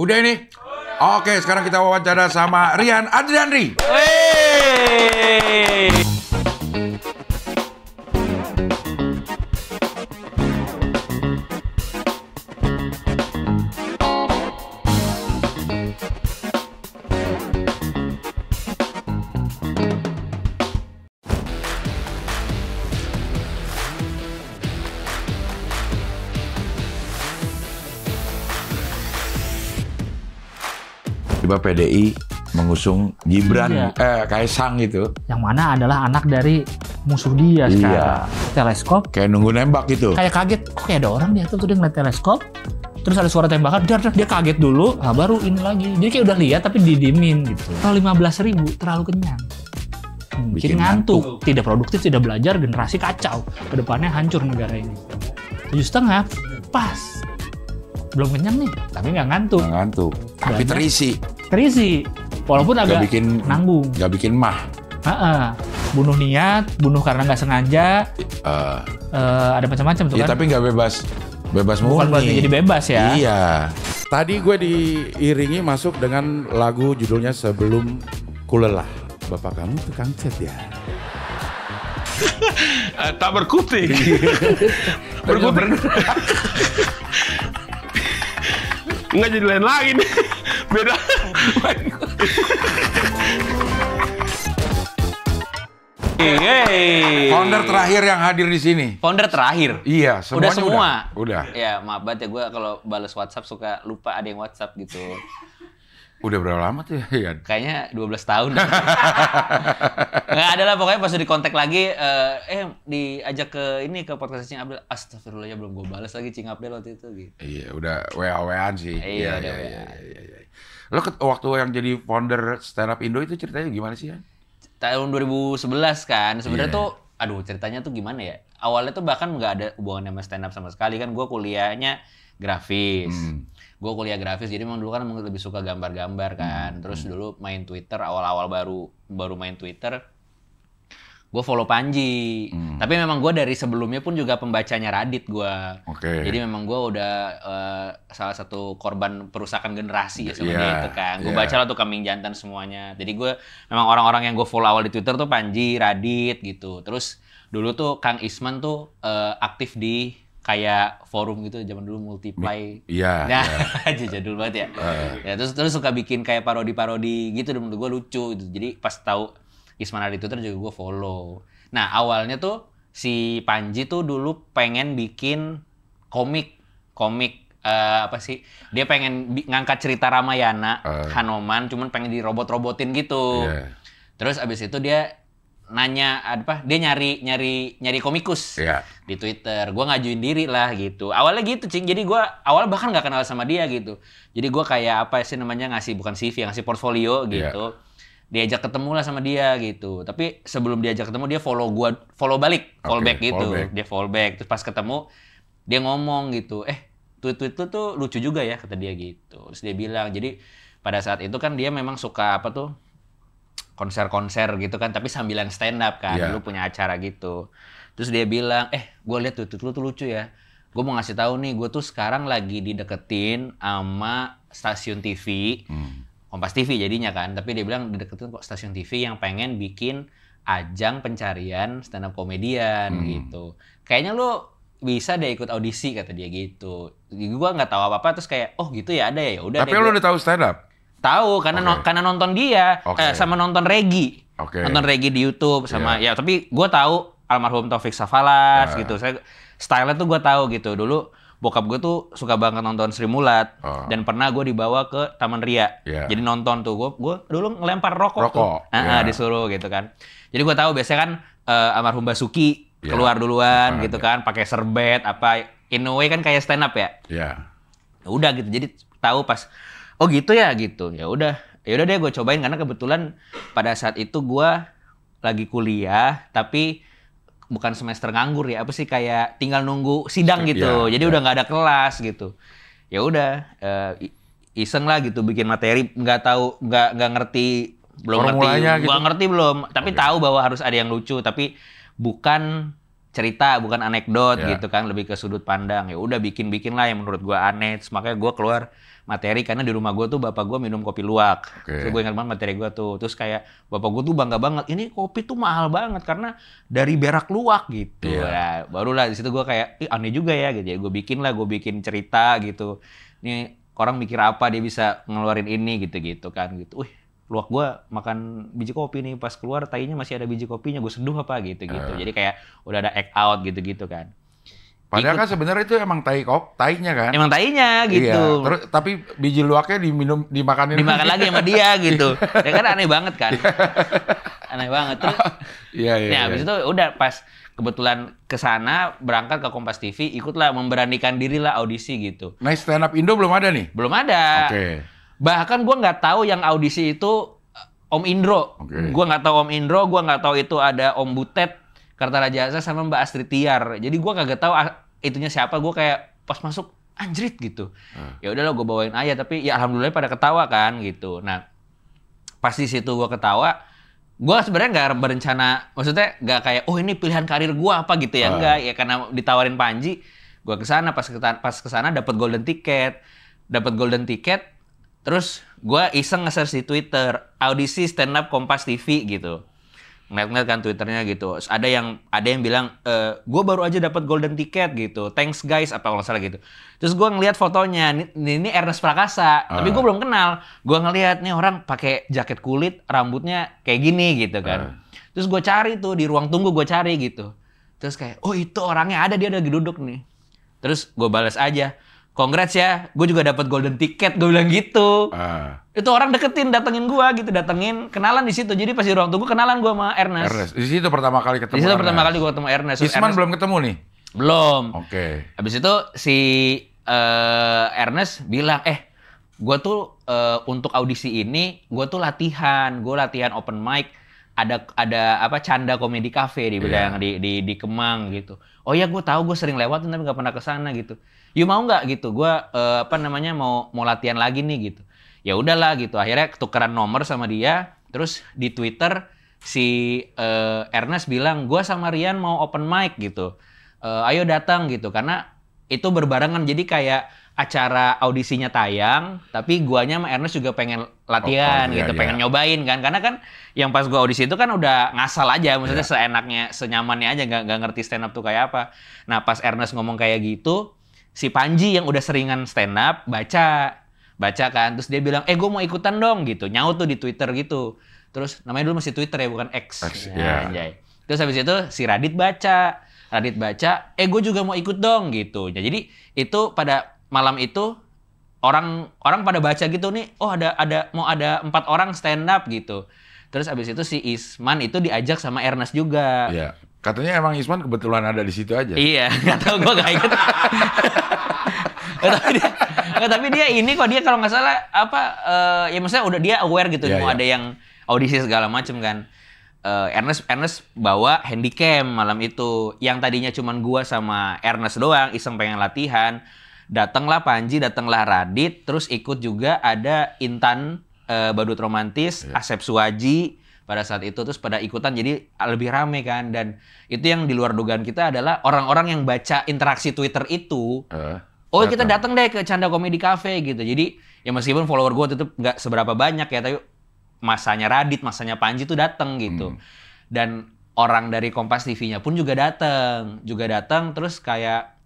Udah ini? Oke, sekarang kita wawancara sama Rian Adrianri. Tiba PDI mengusung Gibran, Kaisang gitu. Yang mana adalah anak dari musuh dia sekarang. Teleskop. Kayak nunggu nembak gitu. Kayak kaget, kok kayak ada orang di atas tuh dia ngeliat teleskop. Terus ada suara tembakan, dia kaget dulu, nah baru ini lagi. Jadi kayak udah lihat tapi didiemin gitu. Kalau 15.000 terlalu kenyang. Bikin ngantuk, tidak produktif, tidak belajar, generasi kacau. Kedepannya hancur negara ini. 7,5, pas. Belum kenyang nih, tapi nggak ngantuk. Nggak ngantuk, tapi terisi. Walaupun agak nanggung. Nggak bikin mah. Bunuh niat, bunuh karena nggak sengaja. Ada macam-macam tuh kan. Tapi nggak bebas murni. Bukan berarti jadi bebas ya. Iya. Tadi gue diiringi masuk dengan lagu judulnya Sebelum Kulelah. Bapak kamu tukang cat ya? Tak berkutik. Berkutik. Nggak jadi lain lagi nih. Beda. Founder terakhir yang hadir di sini. Founder terakhir? Iya, semuanya udah semua. Udah. Ya, maaf banget ya, gue kalau balas WhatsApp suka lupa ada yang WhatsApp gitu. Udah berapa lama tuh ya? Kayaknya 12 tahun. Nggak ada lah, pokoknya pas di kontak lagi, diajak ke podcast Cing Abdel. Astagfirullah, ya belum gue balas lagi Cing Abdel waktu itu gitu. Iya, udah WA-WAan sih. Iya. Lo waktu yang jadi founder Stand Up Indo itu ceritanya gimana sih ya? Tahun 2011 kan, sebenarnya tuh, ceritanya tuh gimana ya? Awalnya tuh bahkan nggak ada hubungan sama stand up sama sekali kan. Gue kuliahnya grafis. Gue kuliah grafis, jadi memang dulu kan lebih suka gambar-gambar kan. Terus dulu main Twitter, awal-awal baru main Twitter, gue follow Panji. Tapi memang gue dari sebelumnya pun juga pembacanya Radit gue. Jadi memang gue udah salah satu korban perusakan generasi ya sebenarnya itu kan. Gue baca lah tuh Kambing Jantan semuanya. Jadi gue memang orang-orang yang gue follow awal di Twitter tuh Panji, Radit gitu. Terus dulu tuh Kang Isman tuh aktif di kayak forum gitu zaman dulu Multiply. Nah, jadul banget ya. Ya terus suka bikin kayak parodi-parodi gitu, dan menurut gue lucu gitu. Jadi pas tahu Isman ada di Twitter juga gue follow. Nah, awalnya tuh si Panji tuh dulu pengen bikin komik apa sih? Dia pengen ngangkat cerita Ramayana, Hanoman, cuman pengen dirobot-robotin gitu. Terus abis itu dia nanya dia nyari komikus di Twitter. Gue ngajuin diri lah gitu. Awalnya gitu, Cing. Jadi gue awalnya bahkan nggak kenal sama dia gitu. Jadi gue kayak apa sih namanya, ngasih bukan CV, ngasih portfolio gitu. Diajak ketemu lah sama dia gitu. Tapi sebelum diajak ketemu dia follow back gitu. Dia follow back. Terus pas ketemu dia ngomong gitu. Tweet lu tuh lucu juga ya, kata dia gitu. Terus dia bilang, jadi pada saat itu kan dia memang suka konser-konser gitu kan, tapi sambilan stand up kan. Dulu punya acara gitu. Terus dia bilang, gue liat tweet lu tuh lucu ya. Gue mau ngasih tahu nih, gue tuh sekarang lagi dideketin sama stasiun TV. Kompas TV jadinya kan, tapi dia bilang dideketin kok stasiun TV yang pengen bikin ajang pencarian stand up komedian gitu. Kayaknya lu bisa deh ikut audisi, kata dia gitu. Gue nggak tahu apa-apa, terus kayak gitu ya, ada ya udah. Tapi lu udah tahu stand up? Tahu karena nonton dia sama nonton Regi. Nonton Regi di YouTube sama ya, tapi gue tahu almarhum Taufik Safalas gitu. Style-nya tuh gue tahu gitu. Dulu bokap gue tuh suka banget nonton Sri Mulat, dan pernah gue dibawa ke Taman Ria. Jadi nonton tuh, gue dulu ngelempar rokok. Tuh. Disuruh gitu kan. Jadi gue tahu biasanya kan almarhum Basuki keluar duluan gitu kan, pakai serbet apa, in a way kan kayak stand up ya. Udah gitu. Jadi tahu pas gitu ya gitu. Ya udah deh gue cobain, karena kebetulan pada saat itu gue lagi kuliah tapi bukan semester nganggur ya, apa sih, kayak tinggal nunggu sidang gitu. Jadi udah nggak ada kelas gitu. Ya udah iseng lah gitu bikin materi, nggak ngerti, belum ngerti, gitu. Ngerti belum, tapi tahu bahwa harus ada yang lucu, tapi bukan cerita bukan anekdot Ya. gitu kan, lebih ke sudut pandang. Ya udah bikin lah yang menurut gue aneh. Terus makanya gue keluar materi karena di rumah gue tuh bapak gue minum kopi luwak. Oke. Terus gue ingat banget materi gue tuh. Terus kayak bapak gue tuh bangga banget, ini kopi tuh mahal banget karena dari berak luwak gitu. Iya. Nah, barulah di situ gue kayak aneh juga ya gitu. Ya gue bikin cerita gitu. Ini orang mikir apa dia bisa ngeluarin ini gitu kan gitu. Luwak gue makan biji kopi nih, pas keluar tainya masih ada biji kopinya, gue seduh apa gitu. Jadi kayak udah ada act out gitu kan. Padahal kan sebenarnya itu emang tainya kan. Emang tainya gitu. Iya. Terus tapi biji luwaknya dimakanin lagi sama dia gitu. Ya kan aneh banget kan. Aneh banget. Terus Iya. ya habis itu udah pas kebetulan ke sana berangkat ke Kompas TV, ikutlah memberanikan diri lah audisi gitu. Nah, stand up Indo belum ada nih. Belum ada. Oke. Bahkan gue nggak tahu yang audisi itu Om Indro. Oke. Gue nggak tahu Om Indro, gue nggak tahu itu ada Om Butet, Kartarajasa sama Mbak Astrid Tiar. Jadi gue kagak tahu itunya siapa. Gue kayak pas masuk anjrit gitu. Ya udahlah gue bawain aja, tapi ya alhamdulillah pada ketawa kan gitu. Nah, pas di situ gue ketawa, gue sebenarnya nggak berencana, maksudnya nggak kayak ini pilihan karir gue apa gitu ya, enggak ya, karena ditawarin Panji, gue kesana, pas kesana dapat golden ticket, terus gue iseng nge-search di Twitter audisi stand up Kompas TV gitu, ngeliat kan Twitternya gitu. Terus ada yang bilang gue baru aja dapat golden ticket gitu, thanks guys apa kalau salah gitu. Terus gue ngeliat fotonya, ini Ernest Prakasa, tapi gue belum kenal. Gue ngeliat nih orang pakai jaket kulit, rambutnya kayak gini gitu kan. Terus gue cari tuh di ruang tunggu, gue cari gitu. Terus kayak itu orangnya ada, dia lagi duduk nih. Terus gue balas aja, congrats ya, gue juga dapat golden ticket, gue bilang gitu. Itu orang datengin gue gitu, kenalan di situ. Jadi pas di ruang tunggu kenalan gue sama Ernest. Di situ pertama kali ketemu. Di situ pertama kali gue ketemu Ernest. Isman belum ketemu nih? Belum. Oke. Habis itu si Ernest bilang, gue tuh untuk audisi ini, gue tuh latihan open mic, ada Canda Comedy Cafe di bilang di Kemang gitu. Oh ya, gue tahu, gue sering lewat tapi nggak pernah kesana gitu. You mau nggak gitu? Gue mau latihan lagi nih gitu. Ya udahlah gitu. Akhirnya tukeran nomor sama dia. Terus di Twitter si Ernest bilang, gue sama Rian mau open mic gitu. Ayo datang gitu, karena itu berbarengan, jadi kayak acara audisinya tayang, tapi guanya sama Ernest juga pengen latihan gitu, pengen nyobain kan, karena kan yang pas gua audisi itu kan udah ngasal aja, maksudnya seenaknya, senyamannya aja, nggak ngerti stand up tuh kayak apa. Nah pas Ernest ngomong kayak gitu, si Panji yang udah seringan stand up baca kan, terus dia bilang, gue mau ikutan dong gitu, nyaut tuh di Twitter gitu, terus namanya dulu masih Twitter ya, bukan X. Anjay. Terus habis itu si Radit baca, gue juga mau ikut dong gitu. Jadi itu pada malam itu orang pada baca gitu nih, mau ada 4 orang stand up gitu. Terus abis itu si Isman itu diajak sama Ernest juga. Iya. Katanya emang Isman kebetulan ada di situ aja. Iya, nggak tahu, gue nggak ikut. Tapi dia ini kok, dia kalau nggak salah ya maksudnya udah dia aware gitu, mau ada yang audisi segala macem kan. Ernest bawa handycam malam itu, yang tadinya cuman gua sama Ernest doang iseng pengen latihan. Datanglah Panji, datanglah Radit, terus ikut juga ada Intan Badut Romantis, Asep Suwaji pada saat itu, terus pada ikutan, jadi lebih rame kan. Dan itu yang di luar dugaan kita adalah orang-orang yang baca interaksi Twitter itu. Kita datang deh ke Canda Comedy Cafe gitu. Jadi ya meskipun follower gua tetap nggak seberapa banyak ya, tapi masanya Radit, masanya Panji tuh datang gitu. Dan orang dari Kompas TV-nya pun juga datang, terus kayak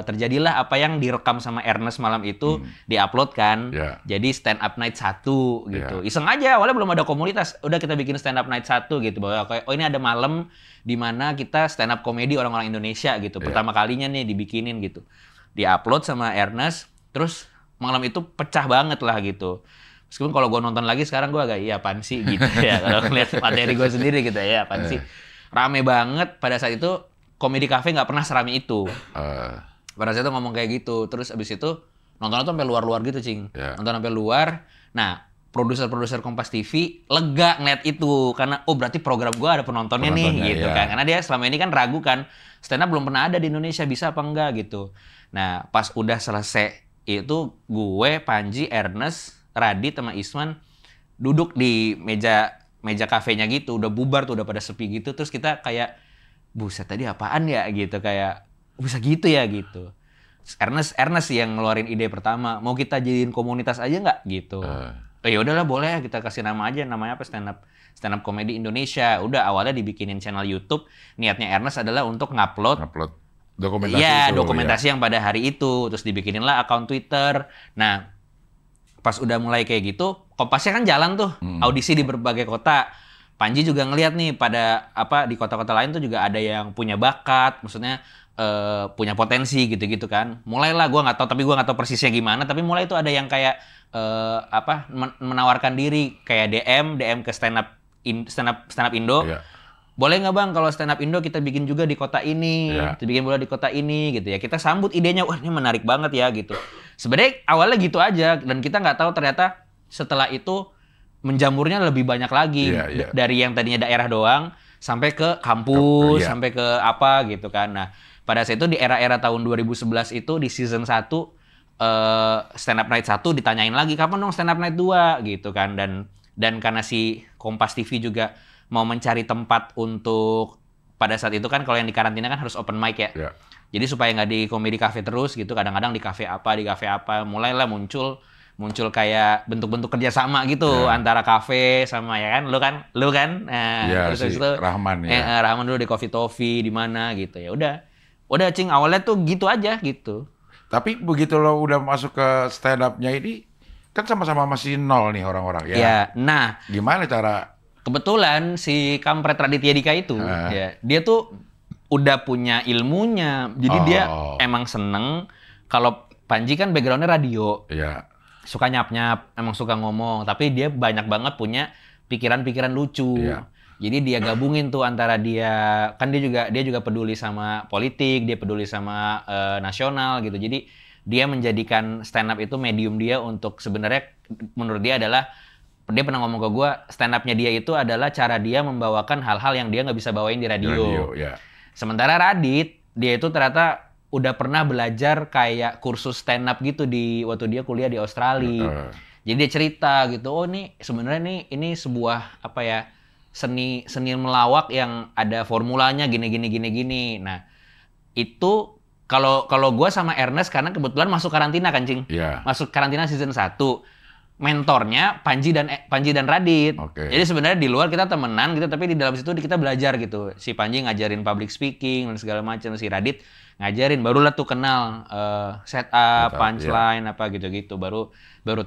terjadilah apa yang direkam sama Ernest malam itu, diupload kan. Jadi stand up night 1 gitu. Iseng aja, awalnya belum ada komunitas, udah kita bikin stand up night 1 gitu, bahwa kayak ini ada malam di mana kita stand up komedi orang-orang Indonesia gitu. Pertama kalinya nih dibikinin gitu. Diupload sama Ernest, terus malam itu pecah banget lah gitu. Meskipun kalau gue nonton lagi sekarang gue agak apaan sih gitu ya. Kalau ngeliat materi gue sendiri gitu ya, apaan sih. Rame banget pada saat itu, Comedy Cafe nggak pernah serame itu. Pada saat itu ngomong kayak gitu. Terus abis itu nonton sampai luar-luar gitu, Cing. Nonton sampai luar. Nah, produser-produser Kompas TV lega ngeliat itu. Karena berarti program gue ada penontonnya nih gitu kan. Karena dia selama ini kan ragu kan, stand up belum pernah ada di Indonesia, bisa apa enggak gitu. Nah, pas udah selesai itu, gue, Panji, Ernest, Radit sama Isman duduk di meja kafenya gitu, udah bubar tuh, udah pada sepi gitu. Terus kita kayak buset tadi apaan ya gitu, kayak bisa gitu ya gitu. Ernest yang ngeluarin ide pertama, mau kita jadiin komunitas aja nggak gitu. Ya udahlah boleh, kita kasih nama aja, namanya apa, stand up comedy Indonesia. Udah awalnya dibikinin channel YouTube, niatnya Ernest adalah untuk ngupload dokumentasi iya, itu, dokumentasi yang pada hari itu, terus dibikinin lah akun Twitter. Nah, pas udah mulai kayak gitu, Kompasnya kan jalan tuh, audisi di berbagai kota. Panji juga ngelihat nih pada di kota-kota lain tuh juga ada yang punya bakat, maksudnya punya potensi gitu-gitu kan. Mulailah gue nggak tahu persisnya gimana, tapi mulai itu ada yang kayak menawarkan diri kayak DM ke stand up Indo. Yeah. Boleh nggak bang kalau stand up Indo kita bikin juga di kota ini, kita bikin bola di kota ini gitu ya. Kita sambut idenya, wah ini menarik banget ya gitu. Sebenarnya awalnya gitu aja dan kita nggak tahu ternyata setelah itu menjamurnya lebih banyak lagi dari yang tadinya daerah doang sampai ke kampus, sampai ke apa gitu kan. Nah, pada saat itu di era-era tahun 2011 itu di season 1 stand up night 1 ditanyain lagi kapan dong stand up night 2 gitu kan, dan karena si Kompas TV juga mau mencari tempat untuk pada saat itu kan kalau yang di karantina kan harus open mic ya. Jadi supaya nggak di comedy cafe terus gitu, kadang-kadang di cafe apa, mulailah muncul kayak bentuk-bentuk kerjasama gitu antara kafe sama lu kan terus si itu Rahman Rahman dulu di Coffee Toffee di mana gitu ya. Udah Cing, awalnya tuh gitu aja gitu. Tapi begitu lo udah masuk ke stand up-nya ini, kan sama-sama masih nol nih orang-orang ya. Ya, nah. Gimana cara? Kebetulan si Kampret Raditya Dika itu, ya, dia tuh udah punya ilmunya. Jadi dia emang seneng. Kalau Panji kan background-nya radio. Iya. Suka nyap-nyap, emang suka ngomong. Tapi dia banyak banget punya pikiran-pikiran lucu. Iya. Jadi dia gabungin tuh antara dia juga peduli sama politik, dia peduli sama nasional gitu. Jadi dia menjadikan stand up itu medium dia untuk sebenarnya menurut dia adalah, dia pernah ngomong ke gue, stand up-nya dia itu adalah cara dia membawakan hal-hal yang dia nggak bisa bawain di radio. Sementara Radit, dia itu ternyata udah pernah belajar kayak kursus stand up gitu waktu dia kuliah di Australia. Jadi dia cerita gitu, oh nih sebenarnya ini sebuah seni melawak yang ada formulanya gini. Nah, itu kalau gue sama Ernest karena kebetulan masuk karantina kan, Cing. Masuk karantina season 1. Mentornya Panji dan Radit. Jadi sebenarnya di luar kita temenan gitu, tapi di dalam situ kita belajar gitu. Si Panji ngajarin public speaking dan segala macam, si Radit ngajarin, barulah tuh kenal setup, punchline apa gitu-gitu. Baru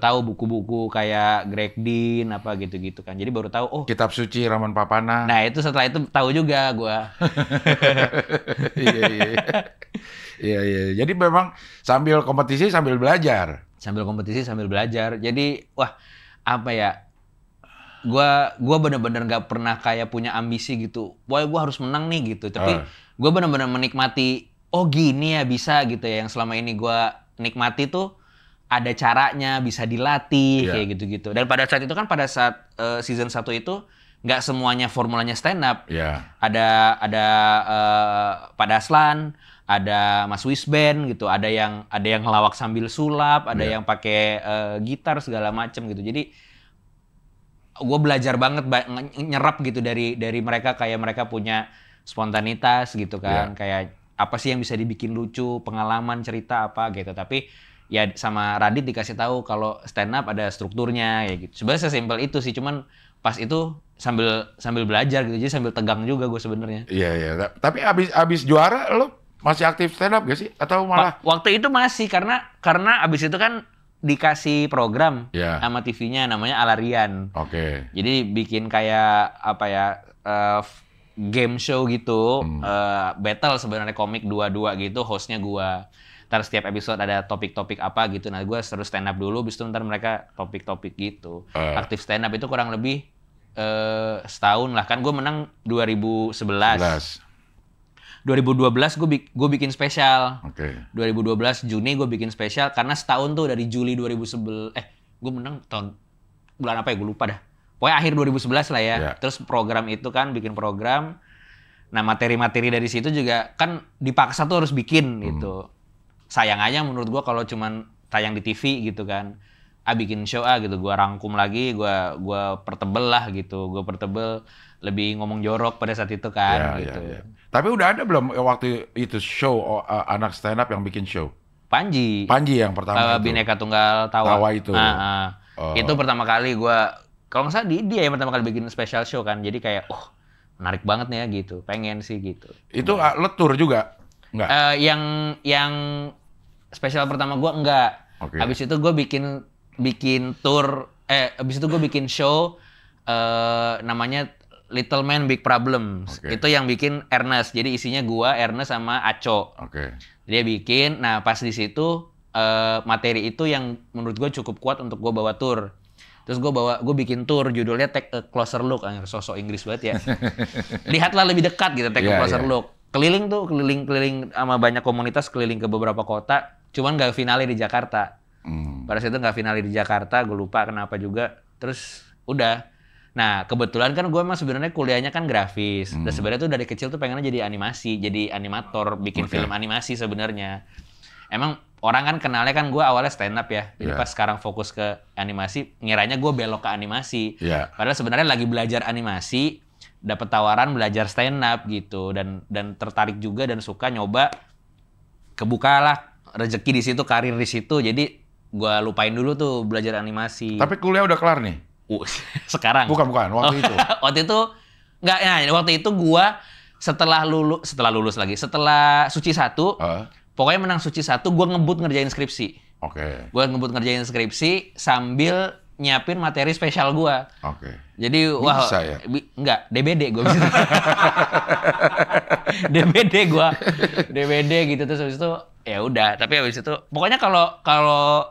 tahu buku-buku kayak Greg Dean apa gitu-gitu kan. Jadi baru tahu Kitab Suci Raman Papana. Nah, itu setelah itu tahu juga gua. Iya. Jadi memang sambil kompetisi sambil belajar. Jadi Gua bener-bener nggak pernah kayak punya ambisi gitu. Wah, gua harus menang nih gitu. Tapi gua bener-bener menikmati. Oh gini ya bisa gitu ya. Yang selama ini gua nikmati tuh ada caranya, bisa dilatih kayak gitu-gitu. Dan pada saat itu kan season 1 itu nggak semuanya formulanya stand up. Ada Pak Daslan, ada Mas Wisben gitu, ada yang ngelawak sambil sulap, ada yang pakai gitar segala macem gitu. Jadi gue belajar banget nyerap gitu dari mereka, kayak mereka punya spontanitas gitu kan, kayak apa sih yang bisa dibikin lucu, pengalaman, cerita apa gitu. Tapi ya sama Radit dikasih tahu kalau stand up ada strukturnya ya gitu. Sebenarnya sesimpel itu sih, cuman pas itu sambil belajar gitu, jadi sambil tegang juga gue sebenarnya. Iya. Tapi abis juara lo masih aktif stand up gak sih? Atau malah? Waktu itu masih karena abis itu kan dikasih program sama TV-nya namanya Alarian. Jadi bikin kayak game show gitu, battle sebenarnya komik 2-2 gitu, hostnya gua. Ntar setiap episode ada topik-topik apa gitu. Nah, gue terus stand up dulu, bis itu ntar mereka topik-topik gitu. Aktif stand up itu kurang lebih setahun lah. Kan gue menang 2011. 2012 gue bikin spesial. 2012 Juni gue bikin spesial karena setahun tuh dari Juli 2011. Gue menang bulan apa ya? Gue lupa dah. Pokoknya akhir 2011 lah ya. Terus program itu kan bikin program. Nah, materi-materi dari situ juga kan dipaksa tuh harus bikin gitu. Sayang aja menurut gue kalau cuman tayang di TV gitu kan. bikin show gitu, gue rangkum lagi, gue pertebel lah gitu, gue pertebel lebih ngomong jorok pada saat itu kan gitu. Ya. Tapi udah ada belum waktu itu show anak stand up yang bikin show? Panji yang pertama itu. Bhinneka Tunggal Tawa. Tawa itu. Itu pertama kali gue, kalau nggak salah dia yang pertama kali bikin special show kan, jadi kayak menarik banget nih ya gitu, pengen sih gitu. Itu lo tour juga? Enggak? Yang special pertama gue enggak. Okay. Habis itu gue bikin tour, habis itu gue bikin show namanya Little Man Big Problems. Okay. Itu yang bikin Ernest. Jadi isinya gua, Ernest sama Aco. Oke. Dia bikin. Nah, pas di situ materi itu yang menurut gua cukup kuat untuk gua bawa tour. Terus gua bikin tour judulnya Take a Closer Look. Sosok Inggris banget ya. Lihatlah lebih dekat gitu, Take a Closer Look. Keliling sama banyak komunitas, keliling ke beberapa kota. Cuman nggak finalnya di Jakarta. Pada saat itu nggak finalnya di Jakarta, gue lupa kenapa juga. Terus udah. Nah, kebetulan kan gue emang sebenarnya kuliahnya kan grafis. Dan sebenarnya tuh dari kecil tuh pengennya jadi animasi, jadi animator, bikin film animasi sebenarnya. Emang orang kan kenalnya kan gue awalnya stand up ya. Jadi pas sekarang fokus ke animasi, ngiranya gue belok ke animasi. Padahal sebenarnya lagi belajar animasi, dapat tawaran belajar stand up gitu, dan tertarik juga dan suka nyoba. Kebukalah rezeki di situ, karir di situ. Jadi gue lupain dulu tuh belajar animasi. Tapi kuliah udah kelar nih? Sekarang. Bukan, waktu itu. Waktu itu enggak, waktu itu gua setelah lulus lagi, setelah Suci 1, pokoknya menang Suci 1, gua ngebut ngerjain skripsi. Oke. Gua ngebut ngerjain skripsi sambil nyiapin materi spesial gua. Oke. Jadi bisa ya? Enggak, DBD gua bisa. DBD gitu, terus habis itu ya udah, tapi habis itu pokoknya kalau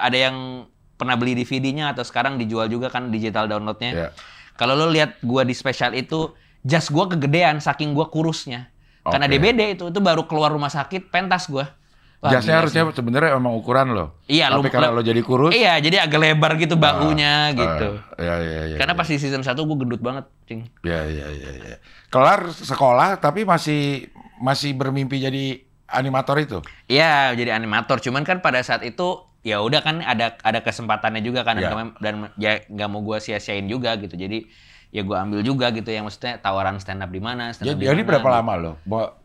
ada yang pernah beli DVD-nya atau sekarang dijual juga kan digital download-nya. Kalau lo lihat gua di spesial itu, jas gua kegedean saking gua kurusnya. Karena DBD itu baru keluar rumah sakit pentas gua. Jasnya harusnya sebenarnya emang ukuran lo. Iya, tapi karena lo jadi kurus. Iya, jadi agak lebar gitu bahunya gitu. Iya. Karena pas di season 1 gua gendut banget, Cing. Iya. Kelar sekolah tapi masih bermimpi jadi animator itu. Iya, jadi animator. Cuman kan pada saat itu ya udah kan ada kesempatannya juga kan, dan ya nggak mau gue sia-siain juga gitu, jadi ya gue ambil juga gitu, yang maksudnya tawaran stand up di mana. Jadi berapa lama lo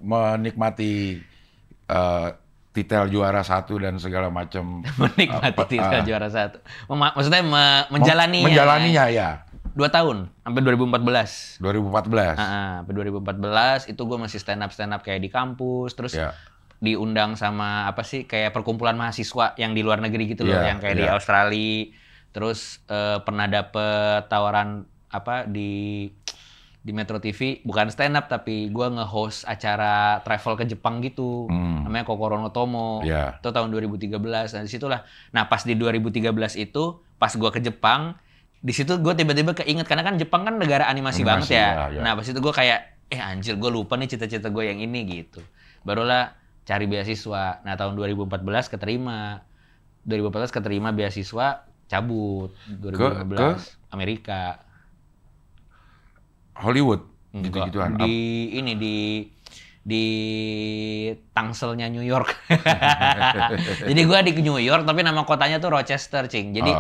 menikmati titel juara 1 dan segala macam? Menikmati titel juara 1, maksudnya menjalaninya ya. 2 tahun sampai 2014. 2014. Sampai 2014 itu gue masih stand up kayak di kampus, terus diundang sama apa sih kayak perkumpulan mahasiswa yang di luar negeri gitu loh, yang kayak di Australia. Terus pernah dapet tawaran apa di Metro TV, bukan stand up tapi gue nge-host acara travel ke Jepang gitu. Namanya Kokoro no Tomo. Itu tahun 2013. Nah, disitulah. Nah, pas di 2013 itu pas gue ke Jepang, di situ gue tiba-tiba keinget karena kan Jepang kan negara animasi banget ya. Nah, pas itu gue kayak anjir, gue lupa nih cita-cita gue yang ini gitu. Barulah cari beasiswa. Nah, tahun 2014 keterima. 2014 keterima beasiswa, cabut. 2015 Amerika. Hollywood gitu-gituan. Di Tangselnya New York. Jadi gue di New York tapi nama kotanya tuh Rochester, Cing. Jadi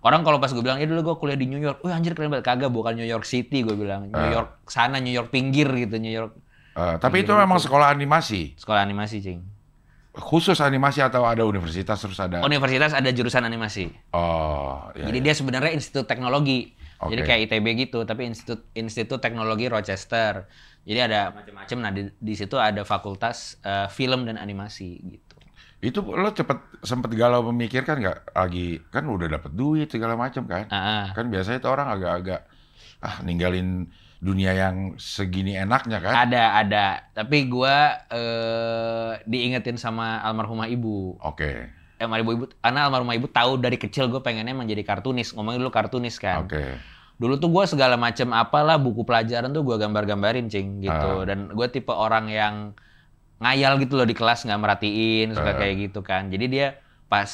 orang kalau pas gue bilang, dulu gue kuliah di New York. Anjir keren banget. Kagak, bukan New York City gue bilang. New York sana, New York pinggir gitu, New York. Tapi itu memang sekolah animasi? Sekolah animasi, Cing. Khusus animasi atau ada universitas terus ada? Universitas ada jurusan animasi. Jadi dia sebenarnya institut teknologi. Jadi kayak ITB gitu, tapi institut teknologi Rochester. Jadi ada macam-macam. Nah, di situ ada fakultas film dan animasi gitu. Itu lo sempet galau memikirkan nggak, lagi kan udah dapet duit segala macam kan? Kan biasanya itu orang agak-agak ninggalin dunia yang segini enaknya kan? Ada. Tapi gue diingetin sama almarhumah ibu. Karena almarhumah ibu tahu dari kecil gue pengennya menjadi kartunis. Ngomongin dulu kartunis kan. Dulu tuh gue segala macam apalah buku pelajaran tuh gue gambar-gambarin, Cing, gitu. Dan gue tipe orang yang ngayal gitu loh di kelas, nggak merhatiin, suka kayak gitu kan. Jadi dia pas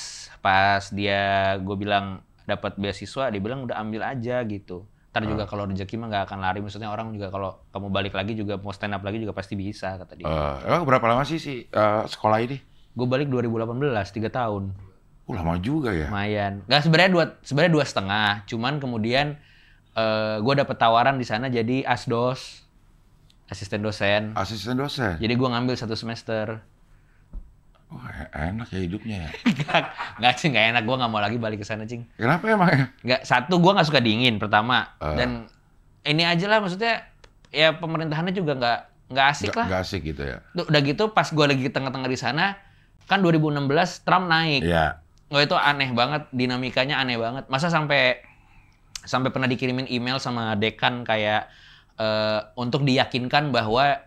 dia gue bilang dapat beasiswa, dia bilang udah ambil aja gitu. Ntar juga kalau rezeki mah nggak akan lari. Maksudnya orang juga kalau kamu balik lagi juga mau stand up lagi juga pasti bisa, kata dia. Emang berapa lama sih sekolah ini? Gue balik 2018, 3 tahun. Lama juga ya. Lumayan. Nggak, sebenarnya 2,5. Cuman kemudian gue dapet tawaran di sana jadi ASDOS, asisten dosen. Asisten dosen. Jadi gue ngambil 1 semester. Wah, enak ya hidupnya ya. Nggak sih, nggak enak. Gue nggak mau lagi balik ke sana, Cing. Kenapa emang? Nggak, satu, gue nggak suka dingin pertama. Dan ini aja lah, maksudnya ya pemerintahannya juga nggak asik lah. Nggak asik gitu ya. Udah gitu pas gue lagi tengah-tengah di sana, kan 2016 Trump naik. Iya. Oh, itu aneh banget, dinamikanya aneh banget. Masa sampai pernah dikirimin email sama dekan kayak untuk diyakinkan bahwa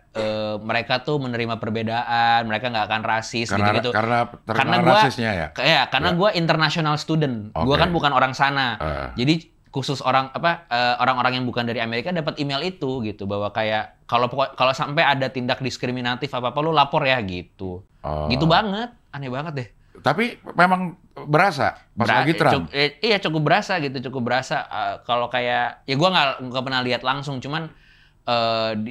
mereka tuh menerima perbedaan, mereka nggak akan rasis gitu-gitu. Karena rasisnya ya? Karena gue international student, gue kan bukan orang sana. Jadi khusus orang-orang yang bukan dari Amerika dapat email itu gitu, bahwa kayak kalau sampai ada tindak diskriminatif apa-apa lu lapor ya gitu. Gitu banget, aneh banget deh. Tapi memang berasa pas lagi Trump. Iya, cukup berasa gitu, cukup berasa. Kalau kayak ya gue nggak pernah lihat langsung, cuman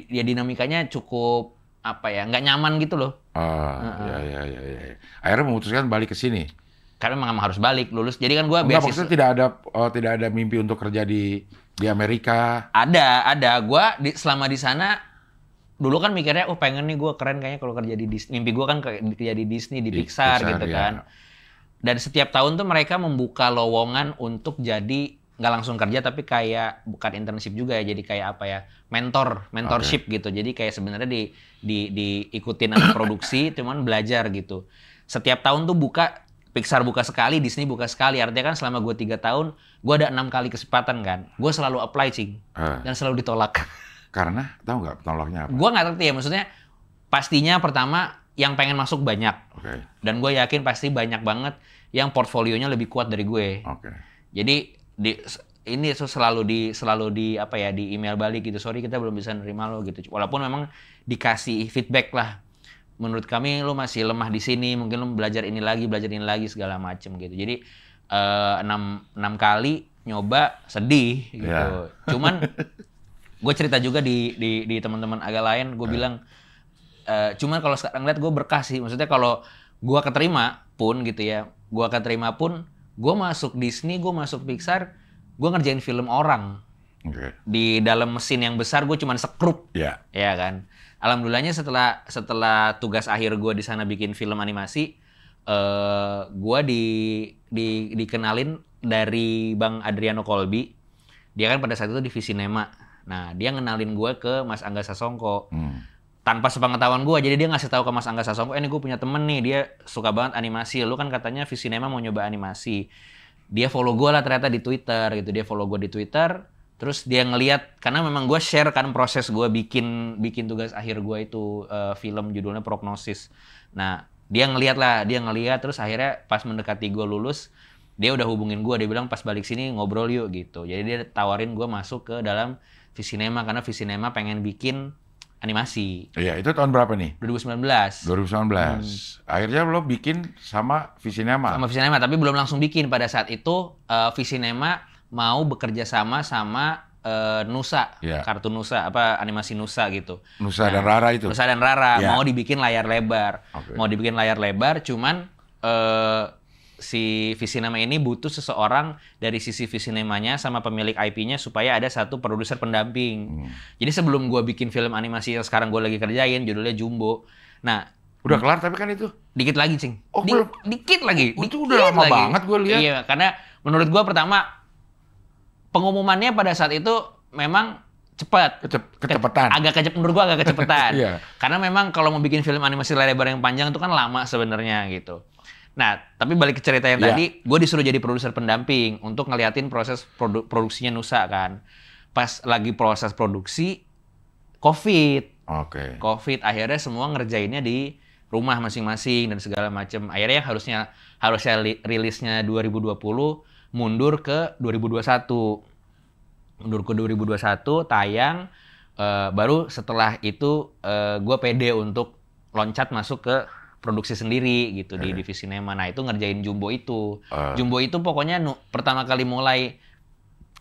ya dinamikanya cukup nggak nyaman gitu loh. Ya. Akhirnya memutuskan balik ke sini. Karena memang harus balik lulus. Jadi kan gue maksudnya tidak ada mimpi untuk kerja di Amerika. Ada. Gue selama di sana dulu kan mikirnya, pengen nih gue keren kayaknya kalau kerja di Disney. Mimpi gue kan kerja di Disney, di Pixar gitu kan. Dan setiap tahun tuh mereka membuka lowongan untuk jadi nggak langsung kerja, tapi kayak bukan internship juga ya, jadi kayak mentorship gitu. Jadi kayak sebenarnya diikutin sama produksi, cuman belajar gitu. Setiap tahun tuh Pixar buka sekali, Disney buka sekali. Artinya kan selama gue 3 tahun, gue ada 6 kali kesempatan kan. Gue selalu apply, Cing. Dan selalu ditolak. Karena, tahu nggak penolaknya apa? Gue nggak ngerti ya, maksudnya pastinya pertama yang pengen masuk banyak. Dan gue yakin pasti banyak banget yang portfolionya lebih kuat dari gue. Jadi ini selalu di email balik gitu. Sorry, kita belum bisa nerima lo gitu. Walaupun memang dikasih feedback lah. Menurut kami lo masih lemah di sini, mungkin lo belajar ini lagi segala macem gitu. Jadi 6 kali nyoba sedih gitu. Cuman gue cerita juga di teman-teman agak lain, gue bilang cuman kalau sekarang lihat gue berkah sih. Maksudnya kalau gue keterima pun gitu ya, gue masuk Disney, gue masuk Pixar, gue ngerjain film orang. Di dalam mesin yang besar gue cuman sekrup. Ya kan. Alhamdulillahnya setelah tugas akhir gue di sana bikin film animasi, gue dikenalin dari Bang Adriano Colby. Dia kan pada saat itu di Visinema. Nah, dia ngenalin gue ke Mas Angga Sasongko. Tanpa sepengetahuan gue, jadi dia ngasih tahu ke Mas Angga Sasongko, ini gue punya temen nih, dia suka banget animasi. Lu kan katanya Visinema mau nyoba animasi. Dia follow gue lah ternyata di Twitter gitu. Dia follow gue di Twitter. Terus dia ngelihat, karena memang gue share kan proses gue bikin tugas akhir gue itu film judulnya Prognosis. Nah, dia ngelihat terus akhirnya pas mendekati gue lulus, dia udah hubungin gue, dia bilang pas balik sini ngobrol yuk gitu. Jadi dia tawarin gue masuk ke dalam Visinema karena Visinema pengen bikin animasi. Iya, itu tahun berapa nih? 2019. Akhirnya lo bikin sama Visinema. Sama Visinema, tapi belum langsung bikin. Pada saat itu Visinema mau bekerja sama Nusa, kartun Nusa, animasi Nusa gitu. Nusa dan Rara itu. Nusa dan Rara mau dibikin layar lebar. Cuman si Visinema ini butuh seseorang dari sisi Visinemanya sama pemilik IP-nya supaya ada satu produser pendamping. Jadi sebelum gue bikin film animasi yang sekarang gue lagi kerjain, judulnya Jumbo. Nah, udah kelar tapi kan itu? Dikit lagi, Cing. Belum? Dikit lagi. Itu udah lama banget gue lihat. Iya, karena menurut gue pertama, pengumumannya pada saat itu memang cepat. Kecepatan. Menurut gue agak kecepatan. Karena memang kalau mau bikin film animasi layar lebar yang panjang itu kan lama sebenarnya gitu. Nah, tapi balik ke cerita yang tadi, gue disuruh jadi produser pendamping untuk ngeliatin proses produksinya Nusa kan. Pas lagi proses produksi, COVID. COVID, akhirnya semua ngerjainnya di rumah masing-masing dan segala macam. Akhirnya harusnya rilisnya 2020, mundur ke 2021. Mundur ke 2021, tayang. Baru setelah itu gue pede untuk loncat masuk ke produksi sendiri gitu di Visinema. Nah, itu ngerjain Jumbo itu. Jumbo itu pokoknya pertama kali mulai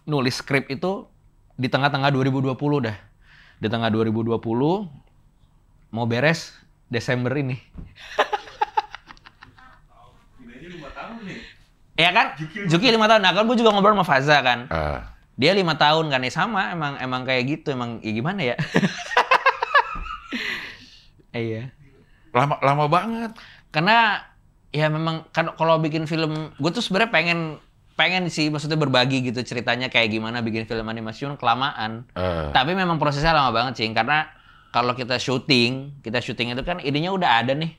nulis skrip itu di tengah-tengah 2020 dah. Di tengah 2020 mau beres Desember ini. Ya kan? Juki 5 tahun. Nah kan gue juga ngobrol sama Faza kan. Dia 5 tahun kan, ya sama, emang kayak gitu, emang ya gimana ya? Iya. Lama banget. Karena ya memang kan kalau bikin film, gue tuh sebenarnya pengen sih, maksudnya berbagi gitu ceritanya kayak gimana bikin film animasi, cuman kelamaan. Tapi memang prosesnya lama banget sih, karena kalau kita syuting itu kan idenya udah ada nih,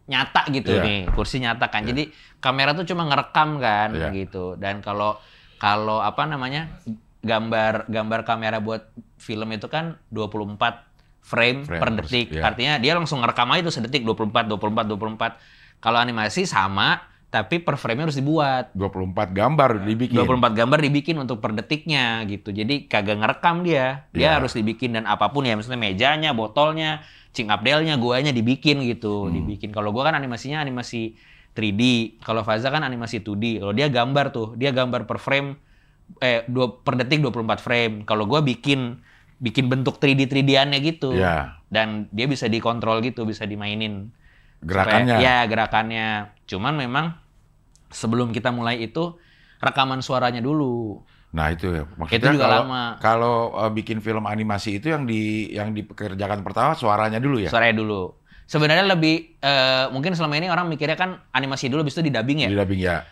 nyata gitu nih, kursi nyata kan. Jadi kamera tuh cuma ngerekam kan gitu. Dan kalau apa namanya, gambar kamera buat film itu kan 24 frame per detik. Artinya dia langsung ngerekam aja tuh sedetik 24. Kalau animasi sama, tapi per frame-nya harus dibuat. 24 gambar dibikin. 24 gambar dibikin untuk per detiknya gitu. Jadi kagak ngerekam dia. Dia harus dibikin, dan apapun ya, maksudnya mejanya, botolnya, cing updale-nya, guanya dibikin gitu. Dibikin. Kalau gua kan animasinya animasi 3D. Kalau Faza kan animasi 2D. Kalau dia gambar tuh, dia gambar per frame per detik 24 frame. Kalau gua bikin bentuk 3D-3D-annya gitu. Dan dia bisa dikontrol gitu, bisa dimainin. Gerakannya. Gerakannya. Cuman memang sebelum kita mulai itu rekaman suaranya dulu. Nah itu ya. Maksudnya itu juga lama. Kalau bikin film animasi itu yang dipekerjakan pertama suaranya dulu ya? Suaranya dulu. Sebenarnya lebih mungkin selama ini orang mikirnya kan animasi dulu, habis itu di-dubbing ya? Di-dubbing ya.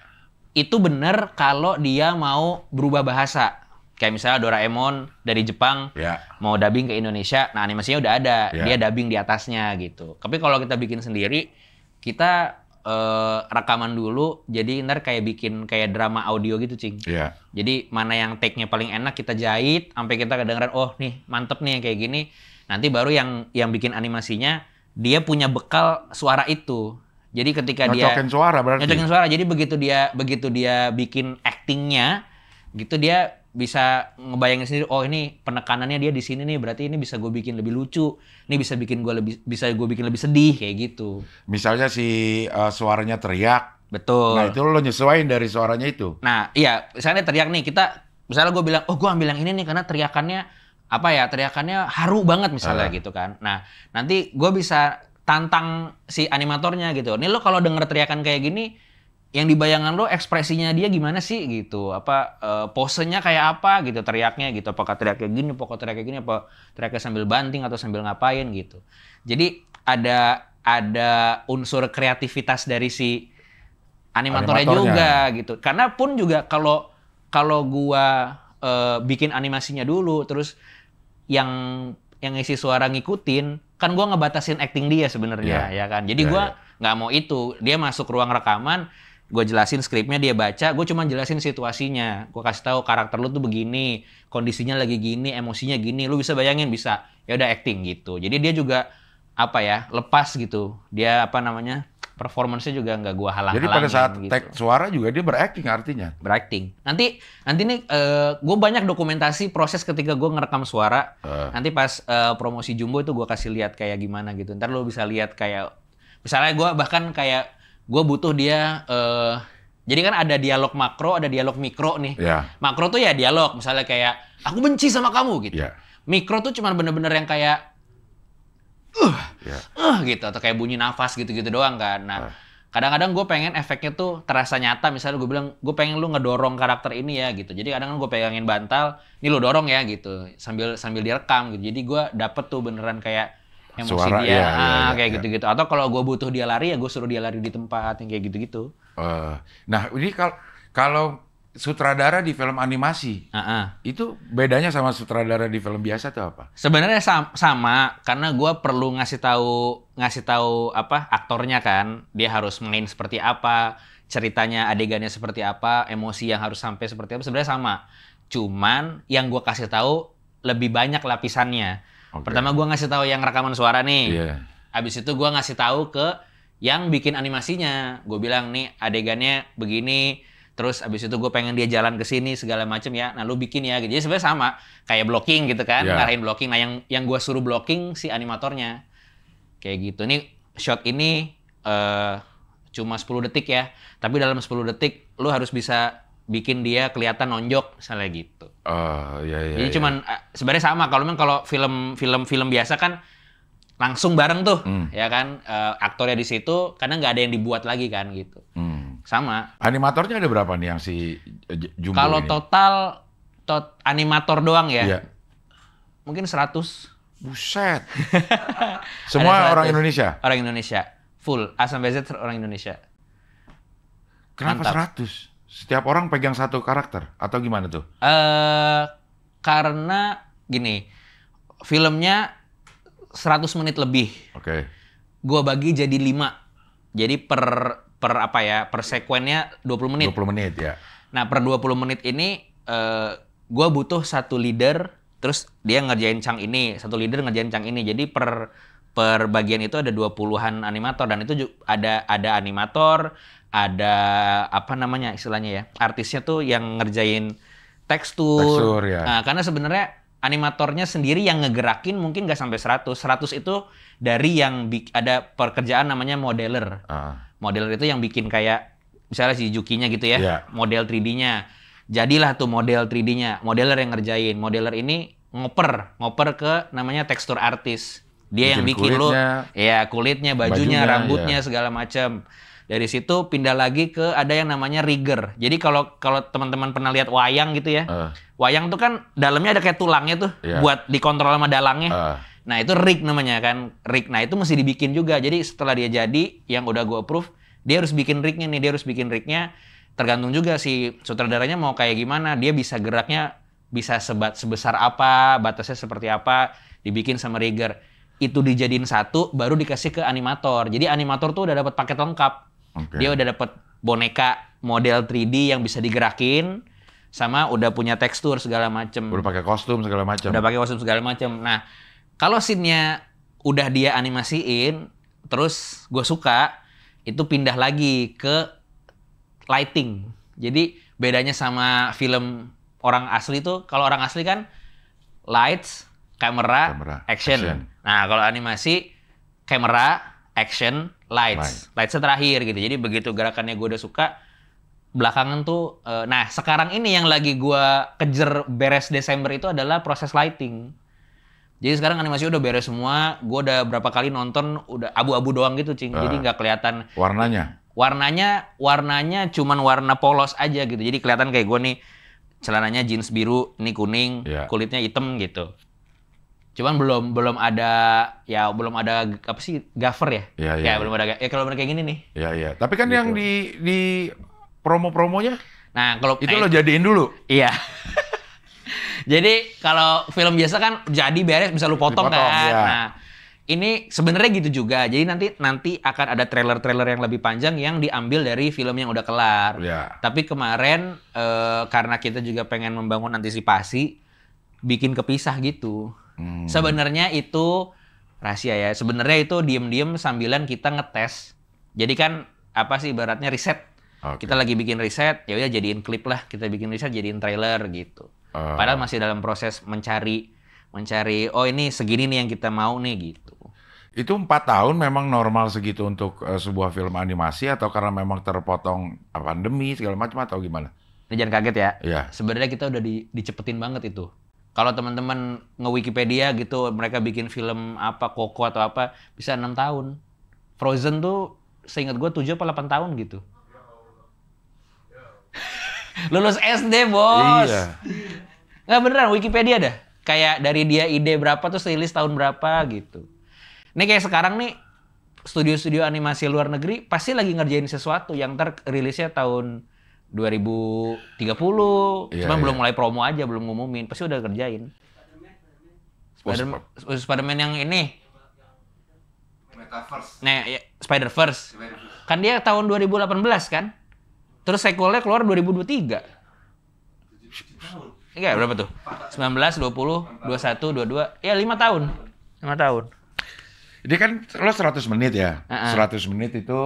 Itu bener kalau dia mau berubah bahasa. Kayak misalnya Doraemon dari Jepang mau dubbing ke Indonesia, nah animasinya udah ada, dia dubbing di atasnya gitu. Tapi kalau kita bikin sendiri, kita rekaman dulu, jadi ntar kayak bikin kayak drama audio gitu, Cing. Jadi mana yang take-nya paling enak kita jahit, sampai kita kedengeran, oh nih mantep nih yang kayak gini. Nanti baru yang bikin animasinya, dia punya bekal suara itu. Jadi ketika nyocokin suara berarti? Nyocokin suara, jadi begitu dia bikin actingnya, gitu dia bisa ngebayangin sendiri, oh ini penekanannya dia di sini nih, berarti ini bisa gue bikin lebih lucu, ini bisa gue bikin lebih sedih kayak gitu. Misalnya si suaranya teriak, betul. Nah itu lo nyesuaiin dari suaranya itu. Nah iya, misalnya teriak nih, misalnya gue bilang, oh gue ambil yang ini nih karena teriakannya haru banget misalnya gitu kan. Nah nanti gue bisa tantang si animatornya gitu. Nih lo kalau denger teriakan kayak gini, yang dibayangan lo ekspresinya dia gimana sih gitu, posenya kayak apa gitu, teriaknya gitu, apakah teriaknya gini, apa teriaknya sambil banting atau sambil ngapain gitu. Jadi ada unsur kreativitas dari si animatornya juga gitu. Karena pun juga kalau gua bikin animasinya dulu, terus yang ngisi suara ngikutin, kan gua ngebatasin acting dia sebenarnya ya kan. Jadi gua nggak mau itu, dia masuk ruang rekaman, gue jelasin skripnya, dia baca, gue cuma jelasin situasinya, gue kasih tahu karakter lu tuh begini, kondisinya lagi gini, emosinya gini, lu bisa bayangin, bisa, ya udah acting gitu. Jadi dia juga lepas gitu, dia performance-nya juga nggak gue halang-halangin. Jadi pada saat gitu. take suara juga dia berakting artinya? Berakting. Nanti nih gue banyak dokumentasi proses ketika gue ngerekam suara. Nanti pas promosi Jumbo itu gue kasih lihat kayak gimana gitu. Ntar lu bisa lihat kayak, misalnya gue bahkan kayak, gue butuh dia, jadi kan ada dialog makro, ada dialog mikro nih. Makro tuh ya dialog, misalnya kayak, aku benci sama kamu gitu. Mikro tuh cuma bener-bener yang kayak, gitu, atau kayak bunyi nafas gitu-gitu doang kan. Nah, kadang-kadang gue pengen efeknya tuh terasa nyata, misalnya gue bilang, gue pengen lu ngedorong karakter ini ya gitu. Jadi kadang-kadang gue pegangin bantal, ini lu dorong ya gitu, sambil direkam gitu. Jadi gue dapet tuh beneran kayak, emosi suara, dia, kayak gitu-gitu. Atau kalau gue butuh dia lari, ya gue suruh dia lari di tempat, yang kayak gitu-gitu. Nah, ini kalau sutradara di film animasi, itu bedanya sama sutradara di film biasa tuh apa? Sebenarnya sama, karena gue perlu ngasih tahu aktornya kan, dia harus main seperti apa, ceritanya, adegannya seperti apa, emosi yang harus sampai seperti apa, sebenarnya sama. Cuman yang gue kasih tahu lebih banyak lapisannya. Pertama gue ngasih tahu yang rekaman suara nih, abis itu gue ngasih tahu ke yang bikin animasinya. Gue bilang nih adegannya begini, terus abis itu gue pengen dia jalan ke sini segala macem ya. Nah lu bikin ya. Jadi sebenarnya sama kayak blocking gitu kan, ngarahin blocking. Nah yang gue suruh blocking si animatornya kayak gitu. Nih shot ini cuma 10 detik ya, tapi dalam 10 detik lu harus bisa bikin dia kelihatan nonjok misalnya gitu. Jadi cuman sebenarnya sama. Kalau film biasa kan langsung bareng tuh, ya kan, aktornya di situ, karena nggak ada yang dibuat lagi kan gitu. Sama. Animatornya ada berapa nih yang si Jumbo Kalau ini? total animator doang ya, Iya. mungkin 100. Buset. Semua Ada orang 100. Indonesia? Orang Indonesia. Full. A sampai Z orang Indonesia. Kenapa Mantap. 100? Setiap orang pegang satu karakter? Atau gimana tuh? Karena gini, filmnya 100 menit lebih. Oke. Gua bagi jadi 5. Jadi per sekuennya 20 menit. 20 menit ya. Nah, per 20 menit ini gua butuh satu leader, terus dia ngerjain chunk ini, satu leader ngerjain chunk ini. Jadi per bagian itu ada 20-an animator, dan itu ada animator, ada apa namanya istilahnya ya, artisnya tuh yang ngerjain tekstur ya. Nah, karena sebenarnya animatornya sendiri yang ngegerakin mungkin nggak sampai 100 itu dari yang ada pekerjaan namanya modeler. Modeler itu yang bikin kayak misalnya si Jukinya gitu ya, model 3D-nya jadilah tuh model 3D-nya, modeler yang ngerjain. Modeler ini ngoper ke namanya tekstur artis, dia yang bikin kulitnya, kulitnya, bajunya, rambutnya, segala macam. Dari situ pindah lagi ke ada yang namanya rigger. Jadi kalau teman-teman pernah lihat wayang gitu ya, wayang tuh kan dalamnya ada kayak tulangnya tuh buat dikontrol sama dalangnya. Nah itu rig namanya kan, rig. Nah itu mesti dibikin juga. Jadi setelah dia jadi, yang udah gue approve, dia harus bikin rignya nih. Dia harus bikin rignya. Tergantung juga si sutradaranya mau kayak gimana. Dia bisa geraknya bisa sebesar apa, batasnya seperti apa, dibikin sama rigger. Itu dijadiin satu, baru dikasih ke animator. Jadi animator tuh udah dapat paket lengkap. Dia udah dapat boneka model 3D yang bisa digerakin, sama udah punya tekstur segala macem. Udah pakai kostum segala macam. Nah, kalau scene-nya udah dia animasiin, terus gue suka, itu pindah lagi ke lighting. Jadi bedanya sama film orang asli tuh, kalau orang asli kan lights, kamera, action. Nah, kalau animasi kamera, action, lights terakhir gitu. Jadi begitu gerakannya gue udah suka, belakangan tuh nah sekarang ini yang lagi gue kejar beres Desember itu adalah proses lighting. Jadi sekarang animasi udah beres semua, gue udah berapa kali nonton udah abu-abu doang gitu, Cing. Jadi nggak kelihatan warnanya cuman warna polos aja gitu. Jadi kelihatan kayak gue nih celananya jeans biru, ini kuning, kulitnya hitam gitu. Cuman belum ada apa sih, cover ya? Belum ada. Ya kalau kayak gini nih. Iya. Tapi kan gitu. Yang di promo-promonya, nah kalau itu lo jadiin dulu. Iya. Jadi kalau film biasa kan jadi beres bisa lu potong kan. Ya. Nah, ini sebenarnya gitu juga. Jadi nanti akan ada trailer yang lebih panjang yang diambil dari film yang udah kelar. Ya. Tapi kemarin karena kita juga pengen membangun antisipasi, bikin kepisah gitu. Sebenarnya itu rahasia ya. Sebenarnya itu diem-diem sambilan kita ngetes. Jadi kan apa sih ibaratnya riset. Kita lagi bikin riset, ya udah jadiin klip lah. Kita bikin riset jadiin trailer gitu. Padahal masih dalam proses mencari oh ini segini nih yang kita mau nih gitu. Itu 4 tahun memang normal segitu untuk sebuah film animasi, atau karena memang terpotong pandemi segala macam, atau gimana? Ini jangan kaget ya. Iya. Sebenarnya kita udah dicepetin banget itu. Kalau teman-teman nge-Wikipedia gitu, mereka bikin film apa, Coco atau apa, bisa 6 tahun. Frozen tuh seingat gue 7 apa 8 tahun gitu. Lulus SD, bos. Iya. Nggak beneran, Wikipedia dah. Kayak dari dia ide berapa, terus rilis tahun berapa gitu. Ini kayak sekarang nih, studio-studio animasi luar negeri pasti lagi ngerjain sesuatu yang rilisnya tahun 2030. Cuman belum mulai promo aja, belum ngumumin. Pasti udah kerjain. Spider-Man yang ini. Metaverse. Nah, ya, Spider-Verse. Kan dia tahun 2018 kan? Terus sequelnya keluar 2023. Iya, berapa tuh? 19, 20, 21, 22. Ya, 5 tahun. 5 tahun. Jadi kan lo 100 menit ya? 100 menit itu...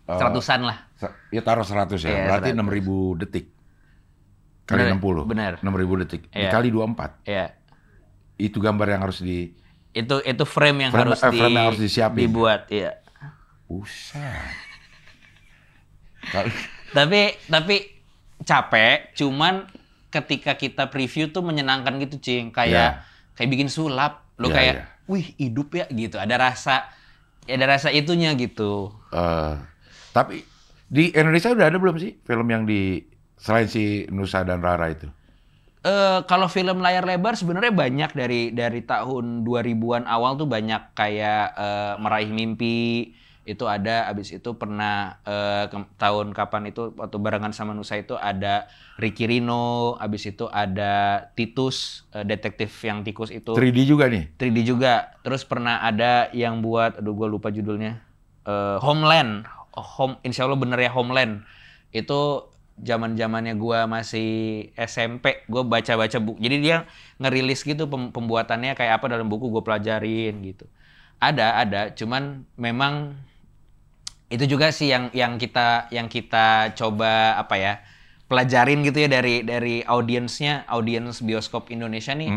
Seratusan lah. Ya taruh 100 ya, berarti 6.000 detik. Kali 60. Bener. 6.000 detik. Dikali 24. Iya. Itu gambar yang harus Itu frame yang harus disiapin. Dibuat, iya. Buset. Tapi capek, cuman ketika kita preview tuh menyenangkan gitu, Cing. Kayak bikin sulap. Lo wih hidup ya gitu. Ada rasa itunya gitu. Tapi Di Indonesia udah ada belum sih film yang selain si Nusa dan Rara itu? Kalau film layar lebar sebenarnya banyak dari tahun 2000-an awal tuh banyak kayak Meraih Mimpi itu ada, abis itu pernah tahun kapan itu waktu barengan sama Nusa itu ada Ricky Rino, abis itu ada Titus, detektif yang tikus itu. 3D juga nih? 3D juga. Terus pernah ada yang buat, gue lupa judulnya, Homeland. Insya Allah bener ya, Homeland. Itu zaman-zamannya gue masih SMP, gue baca-baca buku. Jadi dia ngerilis gitu pembuatannya kayak apa dalam buku, gue pelajarin gitu. Ada, cuman memang itu juga sih yang kita coba apa ya, pelajarin gitu ya dari audiens bioskop Indonesia nih.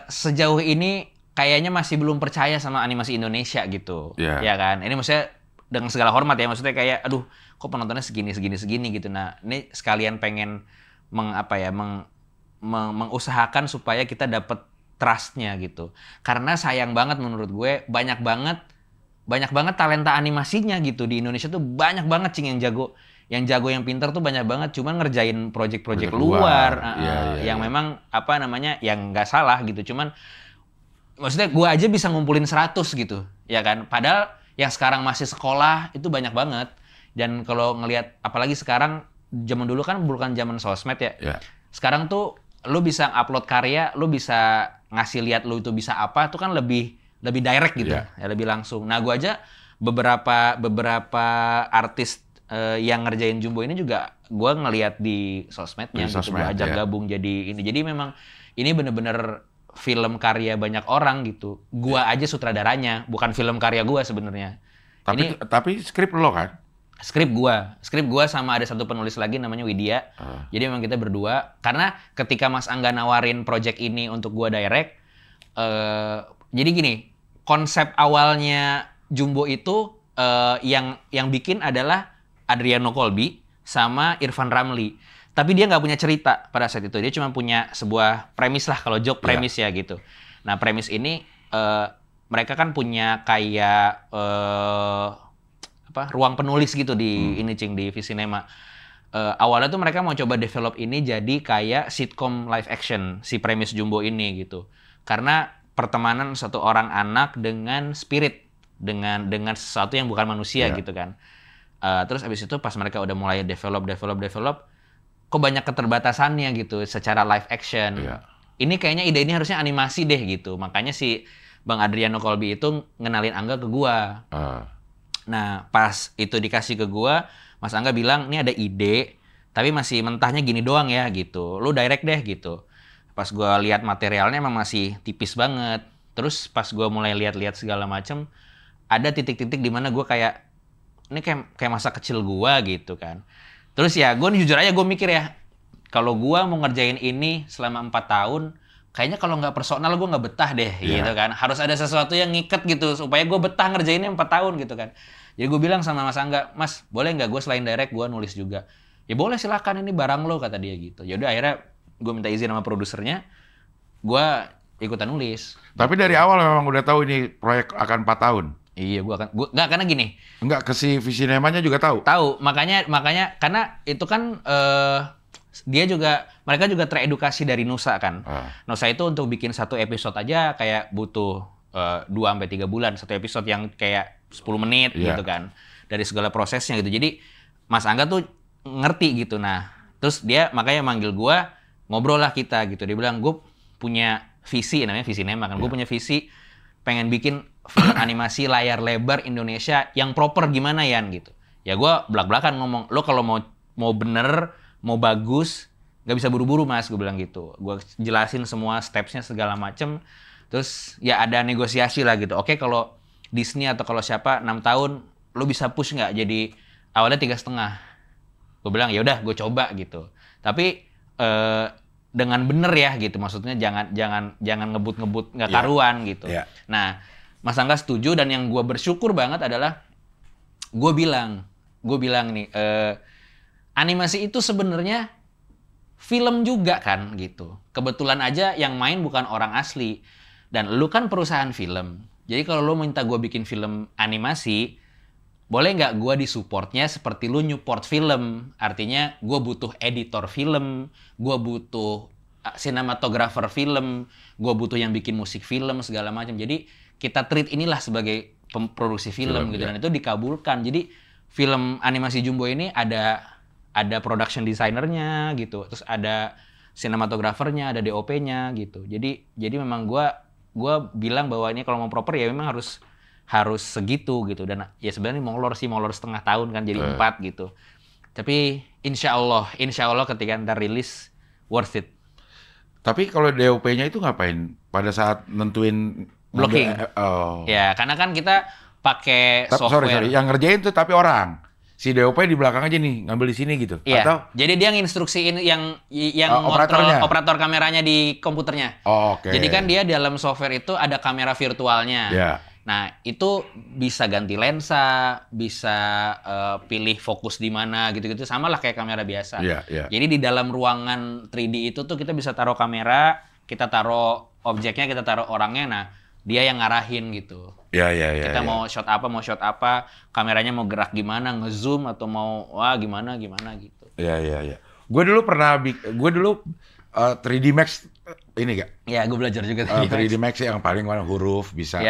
Sejauh ini kayaknya masih belum percaya sama animasi Indonesia gitu. Ya kan? Ini maksudnya dengan segala hormat ya, maksudnya kayak aduh kok penontonnya segini gitu. Nah, ini sekalian pengen mengusahakan supaya kita dapat trust-nya gitu. Karena sayang banget menurut gue banyak banget talenta animasinya gitu di Indonesia tuh, banyak banget Cing yang jago yang pintar tuh banyak banget, cuman ngerjain project luar yang memang yang nggak salah gitu, cuman maksudnya gue aja bisa ngumpulin 100 gitu ya kan, padahal yang sekarang masih sekolah itu banyak banget. Dan kalau ngelihat apalagi sekarang, zaman dulu kan bukan zaman sosmed ya. Sekarang tuh lu bisa upload karya, lu bisa ngasih lihat lu itu bisa apa, itu kan lebih direct gitu, ya lebih langsung. Nah, gua aja beberapa artis yang ngerjain Jumbo ini juga gua ngelihat di sosmednya gitu, gua ajak gabung jadi ini. Jadi memang ini bener-bener film karya banyak orang gitu. Gua aja sutradaranya, bukan film karya gua sebenarnya. Tapi skrip lo kan? Skrip gua sama ada satu penulis lagi namanya Widya. Jadi memang kita berdua. Karena ketika Mas Angga nawarin project ini untuk gua direct, jadi gini, konsep awalnya Jumbo itu yang bikin adalah Adriano Colby sama Irfan Ramli. Tapi dia nggak punya cerita pada saat itu. Dia cuma punya sebuah premis lah, kalau joke premis ya gitu. Nah, premis ini mereka kan punya kayak ruang penulis gitu di ini Cing, di Visinema. Awalnya tuh mereka mau coba develop ini jadi kayak sitcom live action si premis Jumbo ini gitu. Karena pertemanan satu orang anak dengan spirit, dengan sesuatu yang bukan manusia gitu kan. Terus abis itu pas mereka udah mulai develop, kok banyak keterbatasannya gitu secara live action. Ini kayaknya ide ini harusnya animasi deh gitu. Makanya si Bang Adriano Colby itu ngenalin Angga ke gua. Nah, pas itu dikasih ke gua, Mas Angga bilang, ini ada ide, tapi masih mentahnya gini doang ya gitu. Lu direct deh gitu. Pas gua lihat materialnya emang masih tipis banget. Terus pas gua mulai lihat-lihat segala macem, ada titik-titik di mana gua kayak, ini kayak masa kecil gua gitu kan. Terus ya, gua jujur aja gua mikir ya, kalau gua mau ngerjain ini selama 4 tahun, kayaknya kalau nggak personal gue nggak betah deh gitu kan. Harus ada sesuatu yang ngiket gitu supaya gue betah ngerjainnya 4 tahun gitu kan. Jadi gue bilang sama Mas Angga, Mas boleh nggak gue selain direct gue nulis juga? Ya boleh, silakan, ini barang lo, kata dia gitu. Yaudah akhirnya gue minta izin sama produsernya, gue ikutan nulis. Tapi dari awal memang udah tahu ini proyek akan 4 tahun? Iya, nggak, karena gini. Enggak, ke si Visinemanya juga tahu? Tahu, makanya karena itu kan mereka juga teredukasi dari Nusa kan. Nusa itu untuk bikin satu episode aja kayak butuh 2-3 bulan. Satu episode yang kayak 10 menit gitu kan. Dari segala prosesnya gitu. Jadi Mas Angga tuh ngerti gitu. Nah, terus dia makanya manggil gua, ngobrol lah kita gitu. Dia bilang, gue punya visi, namanya Visinema kan. Gue punya visi pengen bikin film animasi layar lebar Indonesia yang proper, gimana Yan gitu. Ya gue belak-belakan ngomong, lo kalau mau bener, mau bagus, nggak bisa buru-buru Mas, gue bilang gitu. Gue jelasin semua stepsnya segala macem. Terus ya ada negosiasi lah gitu. Oke, kalau Disney atau kalau siapa 6 tahun, lo bisa push nggak? Jadi awalnya 3,5. Gue bilang ya udah, gue coba gitu. Tapi dengan bener ya gitu. Maksudnya jangan ngebut-ngebut nggak karuan gitu. Nah, Mas Angga setuju, dan yang gue bersyukur banget adalah gue bilang nih. Animasi itu sebenarnya film juga kan gitu. Kebetulan aja yang main bukan orang asli. Dan lu kan perusahaan film. Jadi kalau lu minta gue bikin film animasi, boleh nggak gue disupportnya seperti lu nyupport film? Artinya gue butuh editor film, gue butuh sinematografer film, gue butuh yang bikin musik film segala macam. Jadi kita treat inilah sebagai produksi film gitu, dan itu dikabulkan. Jadi film animasi Jumbo ini ada production designernya gitu, terus ada sinematografernya, ada DOP-nya gitu. Jadi memang gue bilang bahwa ini kalau mau proper ya memang harus segitu gitu. Dan ya sebenarnya molor setengah tahun kan jadi 4 gitu. Tapi insya Allah ketika ntar rilis worth it. Tapi kalau DOP-nya itu ngapain pada saat nentuin blocking? Ya karena kan kita pakai software. Sorry, yang ngerjain tuh tapi orang. Si DOP di belakang aja nih, ngambil di sini gitu. Iya. Atau jadi dia nginstruksiin yang operator kameranya di komputernya. Oke. Jadi kan dia dalam software itu ada kamera virtualnya. Yeah. Nah, itu bisa ganti lensa, bisa pilih fokus di mana gitu-gitu, sama lah kayak kamera biasa. Yeah. Jadi di dalam ruangan 3D itu tuh kita bisa taruh kamera, kita taruh objeknya, kita taruh orangnya. Nah, dia yang ngarahin gitu. Kita mau shot apa, kameranya mau gerak gimana, ngezoom atau mau gimana gitu. Iya. Gue dulu 3D Max ini gak? Iya, gue belajar juga 3D Max yang paling mana huruf bisa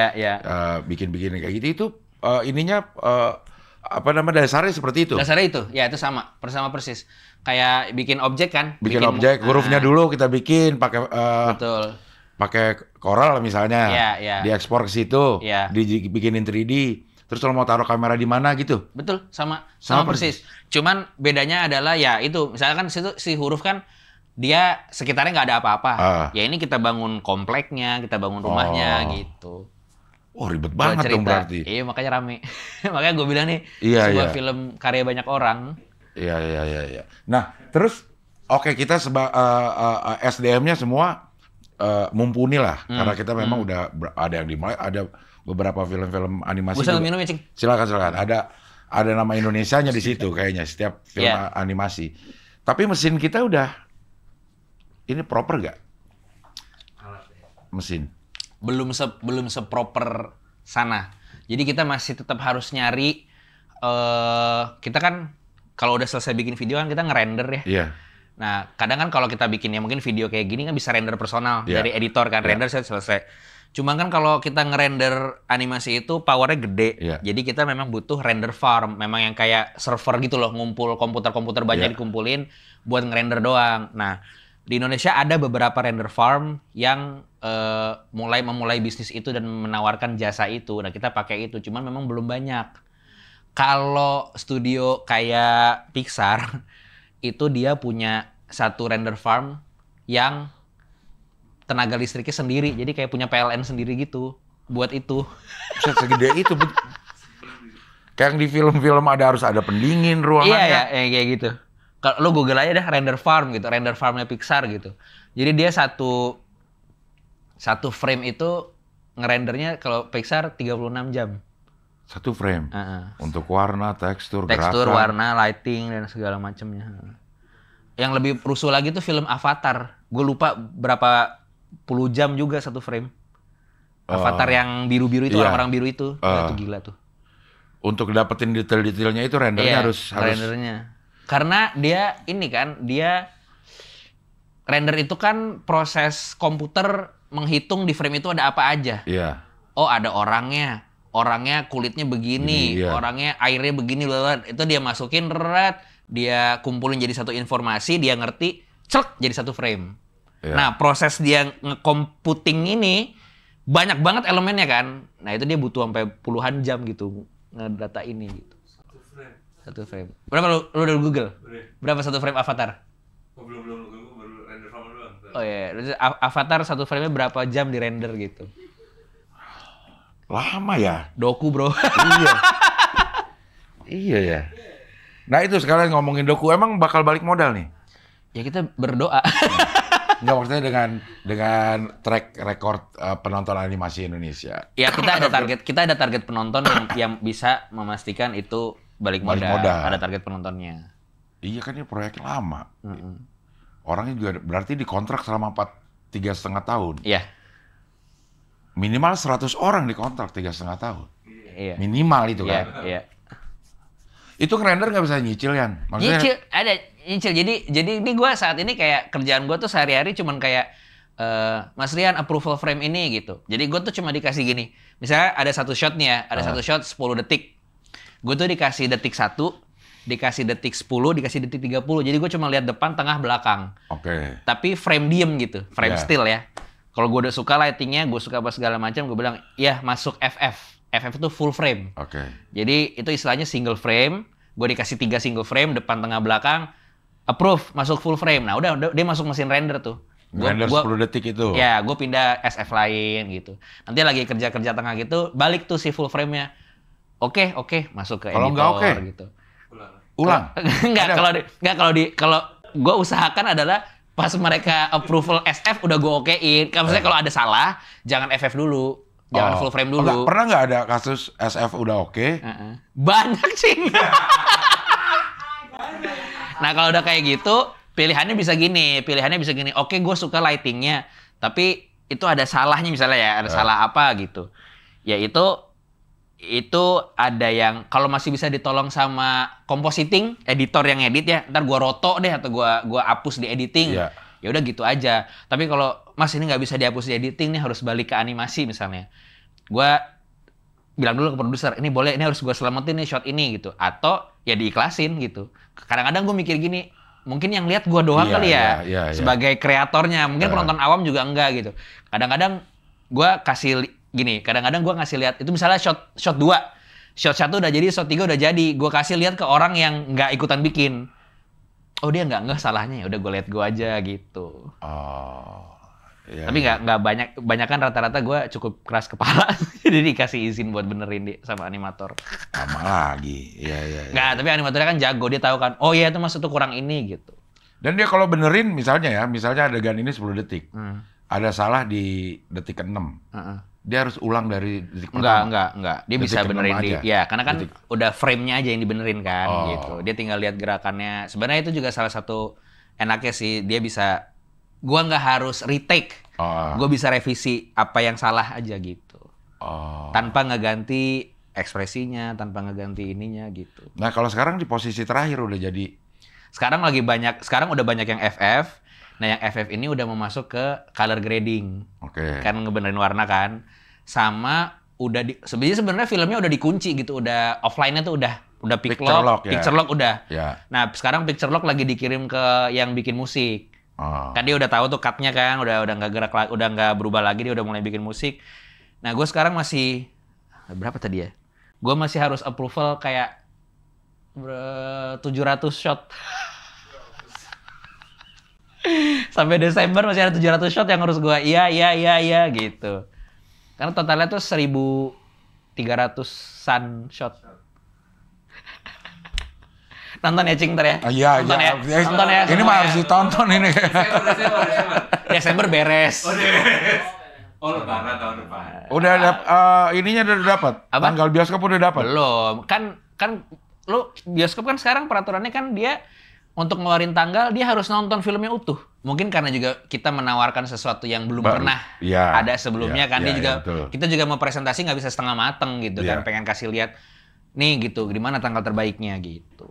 bikin kayak gitu. Itu ininya dasarnya seperti itu. Dasarnya itu, ya itu sama persis. Kayak bikin objek kan? Bikin objek, hurufnya dulu kita bikin pakai betul. Pakai Corel misalnya, diekspor ke situ, dibikinin 3D. Terus kalau mau taruh kamera di mana gitu? Betul, sama persis. Cuman bedanya adalah ya itu, misalkan situ si huruf kan dia sekitarnya nggak ada apa-apa. Ya ini kita bangun kompleknya, kita bangun rumahnya gitu. Oh ribet banget dong berarti. Iya makanya rame. Makanya gue bilang nih sebuah film karya banyak orang. Iya. Nah terus oke, kita SDM-nya semua mumpuni lah, karena kita memang udah ada yang dimulai, ada beberapa film-film animasi. Gue minum ya, Cing. Silakan. Ada nama Indonesianya di situ kayaknya setiap film animasi. Tapi mesin kita udah ini proper gak? Mesin belum seproper sana. Jadi kita masih tetap harus nyari. Kita kan kalau udah selesai bikin video kan kita ngerender ya. Iya. Nah, kadang kan kalau kita bikin ya mungkin video kayak gini kan bisa render personal dari editor kan, render selesai. Cuma kan kalau kita ngerender animasi itu powernya gede, jadi kita memang butuh render farm, memang yang kayak server gitu loh, ngumpul komputer-komputer banyak dikumpulin buat ngerender doang. Nah, di Indonesia ada beberapa render farm yang memulai bisnis itu dan menawarkan jasa itu. Nah, kita pakai itu, cuman memang belum banyak. Kalau studio kayak Pixar itu dia punya satu render farm yang tenaga listriknya sendiri, jadi kayak punya PLN sendiri gitu buat itu. Segede itu. Kayak di film-film harus ada pendingin ruangannya. Iya, kayak gitu. Kalau lo Google aja dah render farm gitu, render farmnya Pixar gitu. Jadi dia satu frame itu ngerendernya kalau Pixar 36 jam. Satu frame? Untuk warna, tekstur, gerakan. Warna, lighting, dan segala macamnya. Yang lebih rusuh lagi tuh film Avatar. Gue lupa berapa puluh jam juga satu frame. Avatar yang biru-biru itu, orang-orang biru itu. Itu gila tuh. Untuk dapetin detail-detailnya itu rendernya harus... rendernya. Karena dia ini kan, dia... Render itu kan proses komputer menghitung di frame itu ada apa aja. Iya. Oh ada orangnya kulitnya begini, orangnya airnya begini, itu dia masukin dia kumpulin jadi satu informasi, dia ngerti, jadi satu frame. Nah proses dia nge-computing ini banyak banget elemennya kan. Nah itu dia butuh sampai puluhan jam gitu ngedata ini gitu. Satu frame. Berapa lu udah Google? Berapa satu frame Avatar? Belum baru render farm doang. Oh iya, Avatar satu frame-nya berapa jam di render gitu. Lama ya? Doku bro. Iya ya. Nah itu sekalian ngomongin doku, emang bakal balik modal nih? Ya kita berdoa. Enggak, maksudnya dengan track record penonton animasi Indonesia. Ya kita ada target penonton yang bisa memastikan itu balik modal. Ada target penontonnya. Iya kan ini proyek lama. Orangnya juga berarti dikontrak selama 3,5 tahun. Iya. Minimal 100 orang dikontrak 3,5 tahun. Iya. Minimal itu kan. Iya. Itu ngerender nggak bisa nyicil Yan? Maksudnya Nyicil, ada nyicil. Jadi ini gue saat ini kayak kerjaan gue tuh sehari-hari cuman kayak Mas Rian approval frame ini gitu. Jadi gue tuh cuma dikasih gini. Misalnya ada satu shot nih ya, ada satu shot 10 detik. Gue tuh dikasih detik 1, dikasih detik 10, dikasih detik 30. Jadi gue cuma lihat depan, tengah, belakang. Oke. Tapi frame diem gitu, frame Yeah. still ya. Kalau gue udah suka lightingnya, gue suka apa segala macam, gue bilang, ya masuk FF. FF itu full frame. Oke. Jadi itu istilahnya single frame. Gue dikasih 3 single frame, depan, tengah, belakang. Approve, masuk full frame. Nah udah dia masuk mesin render tuh. Render 10 detik itu. Ya, gue pindah SF lain gitu. Nanti lagi kerja-kerja tengah gitu, balik tuh si full frame-nya. Oke, masuk ke Kalau editor nggak oke? gitu. Ulang. Kalau gue usahakan adalah pas mereka approval SF udah gue okein. Maksudnya kalau ada salah, jangan FF dulu. Jangan full frame dulu. Pernah nggak ada kasus SF udah oke? Banyak sih. Nah kalau udah kayak gitu, pilihannya bisa gini. Oke, gue suka lightingnya, tapi itu ada salahnya misalnya ya, ada salah apa gitu. Ya itu ada yang kalau masih bisa ditolong sama compositing, editor yang edit ya, ntar gue roto deh atau gue hapus di editing. Iya. Ya udah gitu aja. Tapi kalau Mas ini nggak bisa dihapus di editing nih, harus balik ke animasi misalnya. Gue bilang dulu ke produser, ini boleh, ini harus gue selamatin nih shot ini gitu. Atau ya diiklasin gitu. Kadang-kadang gue mikir gini, mungkin yang lihat gue doang Iya, kali ya, iya. sebagai kreatornya. Mungkin penonton awam juga enggak gitu. Kadang-kadang gue kasih gini, kadang-kadang gue ngasih lihat, itu misalnya shot 2, shot 1 udah jadi, shot 3 udah jadi. Gue kasih lihat ke orang yang nggak ikutan bikin. Oh dia nggak salahnya, ya udah gue lihat gue aja gitu. Iya, Tapi nggak banyak kan rata-rata gue cukup keras kepala, jadi dikasih izin buat benerin sama animator. Sama lagi. Iya. Nggak, tapi animatornya kan jago, dia tahu kan, oh iya itu maksud tuh kurang ini gitu. Dan dia kalau benerin misalnya adegan ini 10 detik. Ada salah di detik ke-6. Dia harus ulang dari detik pertama. Enggak. Dia Detik bisa ke-6 benerin aja. ya, karena kan udah frame-nya aja yang dibenerin kan gitu. Oh. Dia tinggal lihat gerakannya. Sebenarnya itu juga salah satu enaknya sih, dia bisa, gua nggak harus retake. Gua bisa revisi apa yang salah aja gitu. Tanpa ngeganti ekspresinya, tanpa ngeganti ininya gitu. Nah, kalau sekarang di posisi terakhir udah jadi Sekarang udah banyak yang FF. Nah, yang FF ini udah mau masuk ke color grading. oke. Kan ngebenerin warna kan. Sama udah sebenarnya filmnya udah dikunci gitu, udah offline-nya tuh udah Picture lock, ya. picture lock udah. Ya. Nah, sekarang picture lock lagi dikirim ke yang bikin musik. Kan dia udah tahu tuh cut-nya kan, udah nggak gerak, udah nggak berubah lagi, dia udah mulai bikin musik. Nah, gue sekarang masih berapa tadi ya? Gue masih harus approval kayak 700 shot. Sampai Desember masih ada 700 shot yang harus gue iya gitu. Karena totalnya tuh 1.300-an shot. Nonton ya, Cing, ntar ya? Iya. Nonton ya. Ini mah harus ditonton ini. Desember beres. Lebaran tahun depan. Udah ininya udah dapat. Apa? Tanggal bioskop udah dapat. Belum. Kan lu bioskop kan sekarang peraturannya kan dia untuk ngeluarin tanggal dia harus nonton filmnya utuh. Mungkin karena juga kita menawarkan sesuatu yang belum Baru. pernah Iya. ada sebelumnya Iya, kan. Dia iya, juga betul. kita juga mau presentasi nggak bisa setengah mateng gitu Iya. kan. Pengen kasih lihat nih gitu gimana tanggal terbaiknya gitu.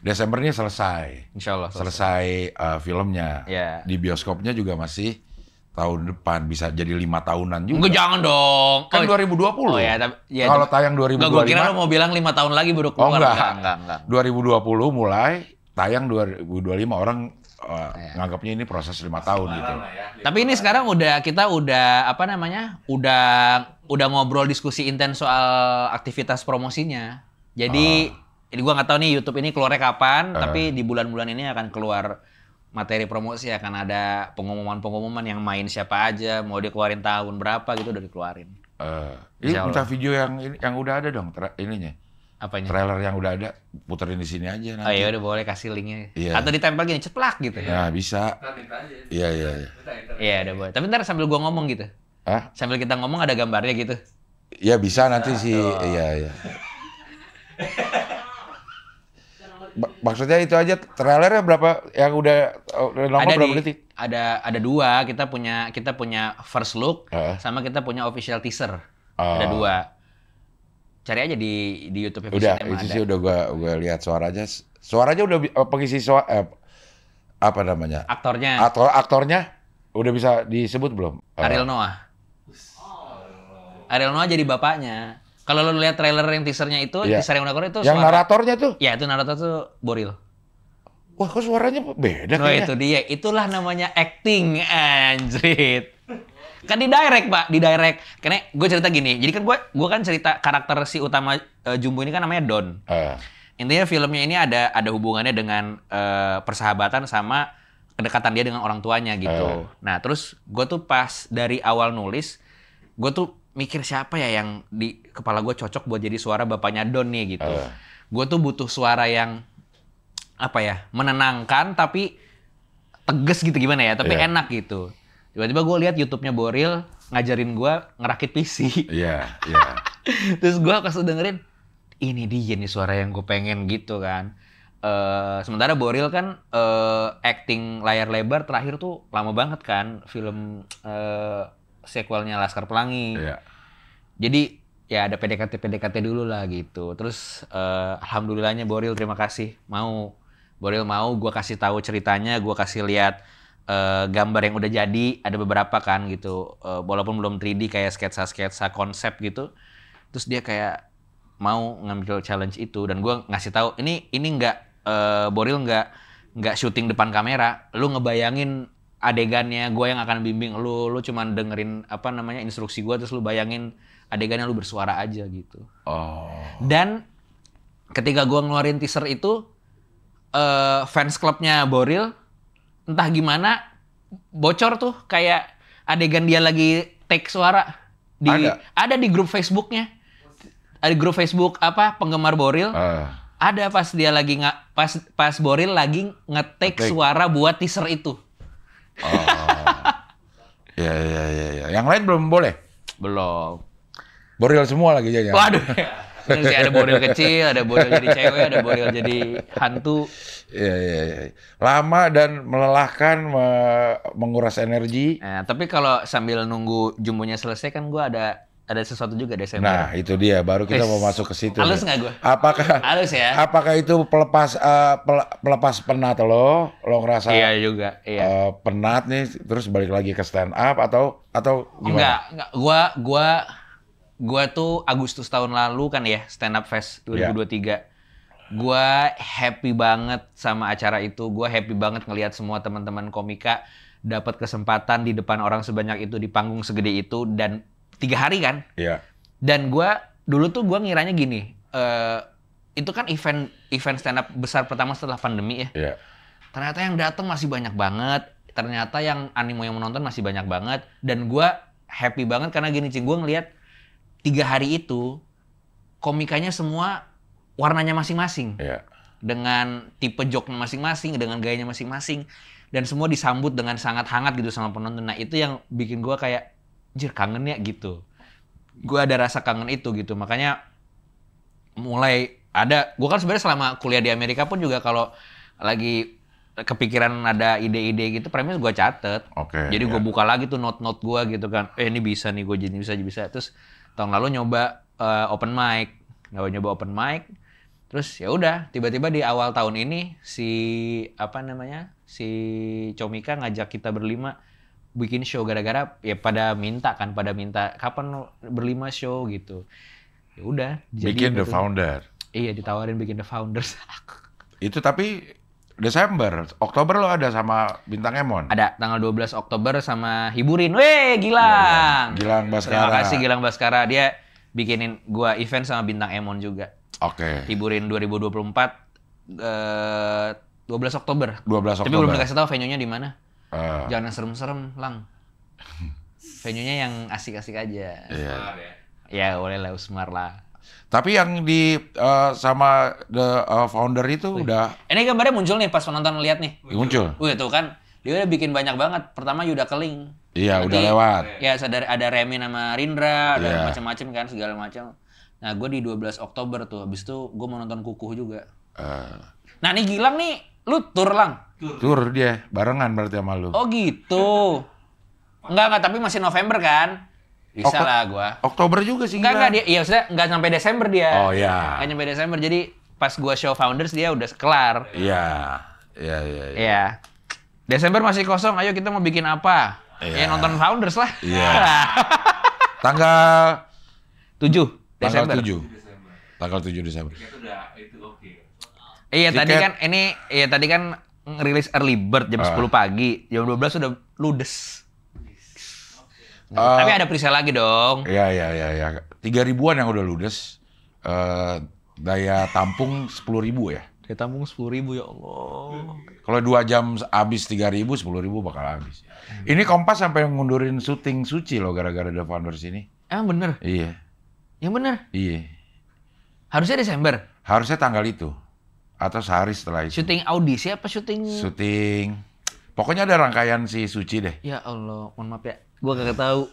Desember ini selesai. Insya Allah Selesai filmnya. Iya. Di bioskopnya juga masih tahun depan, bisa jadi 5 tahunan juga. Enggak, jangan dong. Kan 2020. Oh ya, ya Kalau tayang 2025. Enggak, gue kira lo mau bilang 5 tahun lagi baru Oh keluar. enggak. 2020 mulai, tayang 2025, orang nganggapnya ini proses 5 tahun gitu. Tapi ini sekarang kita udah apa namanya? Udah ngobrol diskusi intens soal aktivitas promosinya. Jadi ini gua nggak tahu nih YouTube ini keluarnya kapan, tapi di bulan-bulan ini akan keluar materi promosi, akan ada pengumuman-pengumuman yang main siapa aja, mau dikeluarin tahun berapa gitu udah dikeluarin. Ini Insya minta Allah. video yang udah ada dong, ininya. Apanya? Trailer yang udah ada, puterin di sini aja Oh nanti. ya udah boleh kasih linknya. Iya. Atau ditempel gini ceplak gitu. Ya bisa. Iya. Iya udah boleh. Tapi ntar sambil gua ngomong gitu. Hah? Sambil kita ngomong ada gambarnya gitu. Ya bisa nanti sih. Iya. Maksudnya itu aja, trailernya berapa yang udah nongol berapa detik? Ada 2, kita punya first look sama kita punya official teaser. Ada 2. Cari aja di YouTube Udah, Cinema itu ada. sih udah gua lihat suaranya. Suaranya udah pengisi apa namanya? Aktornya Aktornya udah bisa disebut belum? Ariel Noah. Ariel Noah jadi bapaknya. Kalau lo lihat trailer yang teasernya itu, Iya. teaser yang udah keluar itu Yang naratornya tuh. Ya, itu narator tuh Boril. Wah, kok suaranya beda Nah, kayaknya. itu dia. Itulah namanya acting, anjrit. Kan di direct, Pak, di direct. Karena gue cerita gini. Jadi kan gue kan cerita karakter si utama Jumbo ini kan namanya Don. Intinya filmnya ini ada hubungannya dengan persahabatan sama kedekatan dia dengan orang tuanya gitu. Nah, terus gue tuh pas dari awal nulis, gue tuh mikir siapa ya yang di kepala gue cocok buat jadi suara bapaknya Don nih gitu. Gue tuh butuh suara yang apa ya, menenangkan tapi tegas gitu gimana ya, tapi enak gitu. Tiba-tiba gue lihat YouTube-nya Boril ngajarin gue ngerakit PC. Iya. Terus gue pas dengerin, ini dia nih suara yang gue pengen gitu kan. Sementara Boril kan acting layar lebar terakhir tuh lama banget kan, film sequelnya Laskar Pelangi. Iya. Jadi ya ada PDKT dulu lah gitu. Terus alhamdulillahnya Boril terima kasih Boril mau gue kasih tahu ceritanya, gue kasih lihat gambar yang udah jadi, ada beberapa kan gitu. Walaupun belum 3D kayak sketsa konsep gitu. Terus dia kayak mau ngambil challenge itu dan gue ngasih tahu ini nggak Boril nggak syuting depan kamera, lu ngebayangin adegannya, gue yang akan bimbing lu cuman dengerin apa namanya instruksi gue, terus lu bayangin adegannya, lu bersuara aja gitu. Dan ketika gue ngeluarin teaser itu fans clubnya Boril entah gimana bocor tuh kayak adegan dia lagi take suara ada di grup Facebooknya. Ada grup Facebook apa penggemar Boril. Ada pas dia lagi pas Boril lagi nge-take suara buat teaser itu. Ya. Yang lain belum boleh? Belum. Boril semua lagi jadinya. Waduh. Ini sih ada Boril kecil, ada Boril jadi cewek, ada Boril jadi hantu. Iya. Lama dan melelahkan, menguras energi. Nah, tapi kalau sambil nunggu Jumbonya selesai kan gue ada sesuatu juga Desember. Nah, itu dia. Baru kita mau masuk ke situ. Halus nggak gue? Halus ya? Apakah itu pelepas penat lo ngerasa Iya juga. Iya. penat nih, terus balik lagi ke stand up atau gimana? Enggak. Gua tuh Agustus tahun lalu kan ya Stand Up Fest 2023. Gua happy banget sama acara itu. Gua happy banget ngelihat semua teman-teman komika dapat kesempatan di depan orang sebanyak itu di panggung segede itu dan 3 hari kan. Iya. Dan dulu tuh gua ngiranya gini. Itu kan event stand up besar pertama setelah pandemi ya. Iya. Ternyata yang datang masih banyak banget. Ternyata yang animo yang menonton masih banyak banget. Dan gua happy banget karena gini Cing, gua ngelihat 3 hari itu komikanya semua warnanya masing-masing. Iya. Dengan tipe joke-nya masing-masing, dengan gayanya masing-masing, dan semua disambut dengan sangat hangat gitu sama penonton. Nah, itu yang bikin gua kayak anjir kangen ya gitu. Gua ada rasa kangen itu gitu. Makanya gua kan sebenarnya selama kuliah di Amerika pun juga kalau lagi kepikiran ada ide-ide gitu, premis gua catet. Jadi gua buka lagi tuh note-note gua gitu kan. Ini bisa nih, gua jadi bisa. Terus tahun lalu nyoba open mic. Terus ya udah, tiba-tiba di awal tahun ini si Comika ngajak kita berlima bikin show gara-gara ya pada minta kapan berlima show gitu. Ya udah, Bikin The Founder. Iya, ditawarin bikin The Founders. Itu tapi Desember, Oktober lo ada sama Bintang Emon? Ada, tanggal 12 Oktober sama Hiburin. Weh, Gilang! Gilang Baskara. Terima kasih Gilang Baskara. Dia bikinin gua event sama Bintang Emon juga. Hiburin 2024, 12 Oktober. 12 Oktober. Tapi belum dikasih tahu venue-nya di mana. Jangan yang serem-serem, Lang. Venue-nya yang asik-asik aja. Iya. Ya, boleh lah, Usmar lah. Tapi yang di sama The Founder itu udah Ini gambarnya muncul nih pas penonton lihat nih. muncul. Wih, tuh kan. Dia udah bikin banyak banget. Pertama Yuda Keling. Iya, Nanti, udah lewat. Ya, ada Remy sama Rindra, ada Iya. macam-macam kan, segala macam. Nah, gue di 12 Oktober tuh. Habis itu gue mau nonton Kukuh juga. Nah, nih Gilang nih, lu tur Lang. Tur dia, barengan berarti sama lu. Oh gitu. Enggak, tapi masih November kan? Bisa lah gua. Oktober juga sih. Enggak dia, iya maksudnya enggak sampai Desember dia. Oh ya. Enggak sampai Desember, jadi pas gua show Founders dia udah kelar. Iya. Iya. Desember masih kosong, ayo kita mau bikin apa? Iya. Ya nonton Founders lah. Iya. Tanggal 7 Desember. Tanggal 7 Desember. Iya, Tiket. tadi kan ngerilis early bird jam 10 pagi, jam 12 sudah ludes. Tapi ada presale lagi dong. Iya. 3.000-an yang udah ludes. Daya tampung 10.000 ya. Dia tampung 10.000 ya Allah. Kalau 2 jam habis 3.000, 10.000 bakal habis. Ini Kompas sampai ngundurin syuting Suci loh gara-gara The Founders ini. Emang bener? Iya. Yang bener? Iya. Harusnya Desember. Harusnya tanggal itu. Atau sehari setelah itu. Syuting audisi apa syuting? Syuting. Pokoknya ada rangkaian si Suci deh. Ya Allah, mohon maaf ya. Gua kagak tahu.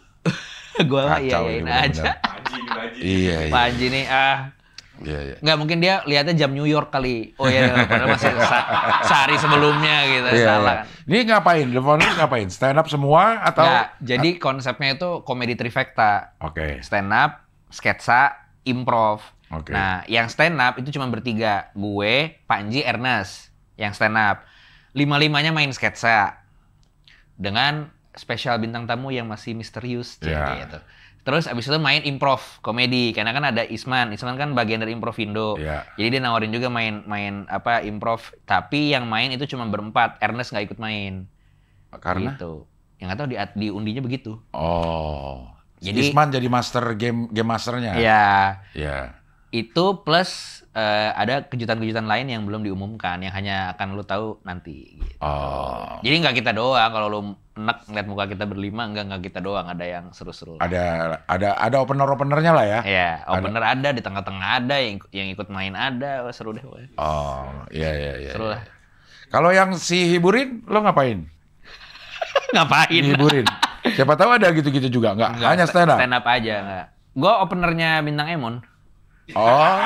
Gua mah Kacau iyain ini aja. Iya. Panji nih Iya. Nggak, mungkin dia lihatnya jam New York kali. Oh iya, padahal masih sehari sebelumnya gitu. Salah kan. Ini ngapain? The Founders ngapain? Stand up semua atau? Nggak, jadi konsepnya itu komedi trifecta. Oke. Stand up, sketsa, improv. Oke. Nah, yang stand up itu cuma bertiga. Gue, Panji, Ernest. Yang stand up. 5-5-nya main sketsa. Dengan spesial bintang tamu yang masih misterius. Ya. Gitu. Terus abis itu main improv, komedi. Karena kan ada Isman. Isman kan bagian dari Improvindo. Ya. Jadi dia nawarin juga main improv. Tapi yang main itu cuma berempat. Ernest nggak ikut main. Karena? Gitu. Yang nggak tahu di undinya begitu. Oh. Jadi- Isman jadi master game masternya. Iya. Iya. Itu plus ada kejutan-kejutan lain yang belum diumumkan, yang hanya akan lu tahu nanti. Gitu. Oh. Jadi nggak kita doang, kalau lu enak ngeliat muka kita berlima, nggak kita doang, ada yang seru-seru. Ada openernya lah ya. Ya, opener ada, di tengah-tengah ada, yang ikut main ada, wah, seru deh. Wah. Oh, iya. Seru lah. Kalau yang si hiburin, lo ngapain? Ngapain? Hiburin. Siapa tahu ada gitu-gitu juga, nggak? Hanya stand up. Stand up aja, nggak. Gua openernya Bintang Emon. Oh,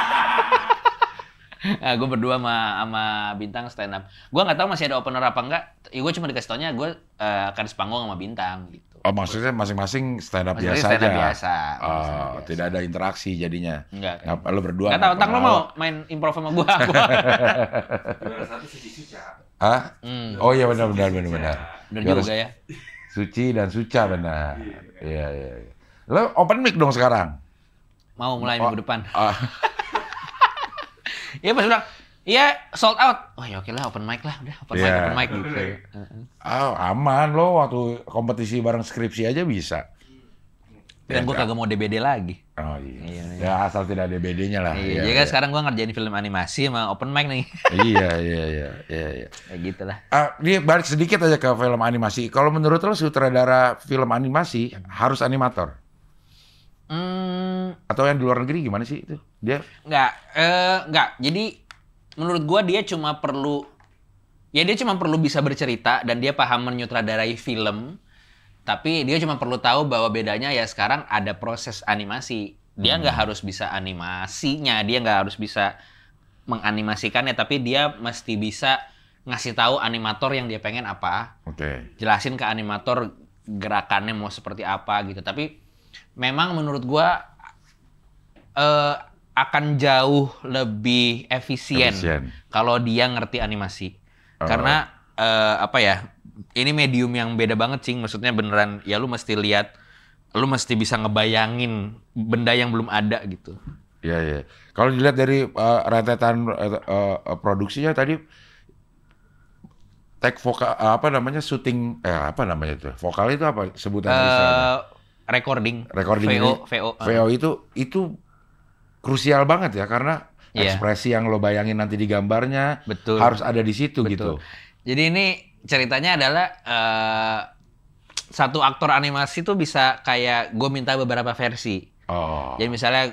Nah, gue berdua sama Bintang stand up. Gue nggak tahu masih ada opener apa enggak. Ya, gue cuma dikasih taunya gue akan sepanggung sama Bintang gitu. oh maksudnya masing-masing stand up Masing-masing biasa stand up aja. biasa. Oh, Masing-masing biasa. tidak ada interaksi jadinya. Enggak. Ngapa lo berdua? Nggak tahu, ngapa Tang lo mau main improv sama gue? Hah? Hmm. Oh iya benar. Bener Juara juga ya. Suci dan Suca benar. Iya. Lo open mic dong sekarang. Mau mulai minggu depan. Ah, Iya pas bilang, iya sold out. Oh ya oke lah, open mic lah, udah open Iya. mic gitu. aman lo waktu kompetisi bareng skripsi aja bisa. Dan gue kagak mau DBD lagi. Oh iya. Iya. Ya asal tidak ada BD-nya lah. Iya, jadi kan sekarang gue ngerjain film animasi sama open mic nih. Iya. Kayak gitu lah. Ini balik sedikit aja ke film animasi. Kalau menurut lo sutradara film animasi harus animator? Atau yang di luar negeri gimana sih itu? Dia Enggak. Jadi menurut gua dia cuma perlu bisa bercerita dan dia paham menyutradarai film. Tapi dia cuma perlu tahu bahwa bedanya ya sekarang ada proses animasi. Dia nggak harus bisa animasinya, dia nggak harus bisa menganimasikannya, tapi dia mesti bisa ngasih tahu animator yang dia pengen apa. Oke. Jelasin ke animator gerakannya mau seperti apa gitu. Tapi memang menurut gua akan jauh lebih efisien kalau dia ngerti animasi. Karena apa ya? Ini medium yang beda banget, Cing. Maksudnya beneran ya lu mesti lihat, lu mesti bisa ngebayangin benda yang belum ada gitu. Iya. Kalau dilihat dari rentetan produksinya tadi take vokal syuting apa namanya itu? Vokal itu apa sebutan istilahnya? Recording VO itu krusial banget ya karena ekspresi yang lo bayangin nanti di gambarnya Betul. harus ada di situ. Betul. Gitu. Jadi ini ceritanya adalah satu aktor animasi tuh bisa kayak gue minta beberapa versi. Oh. Jadi misalnya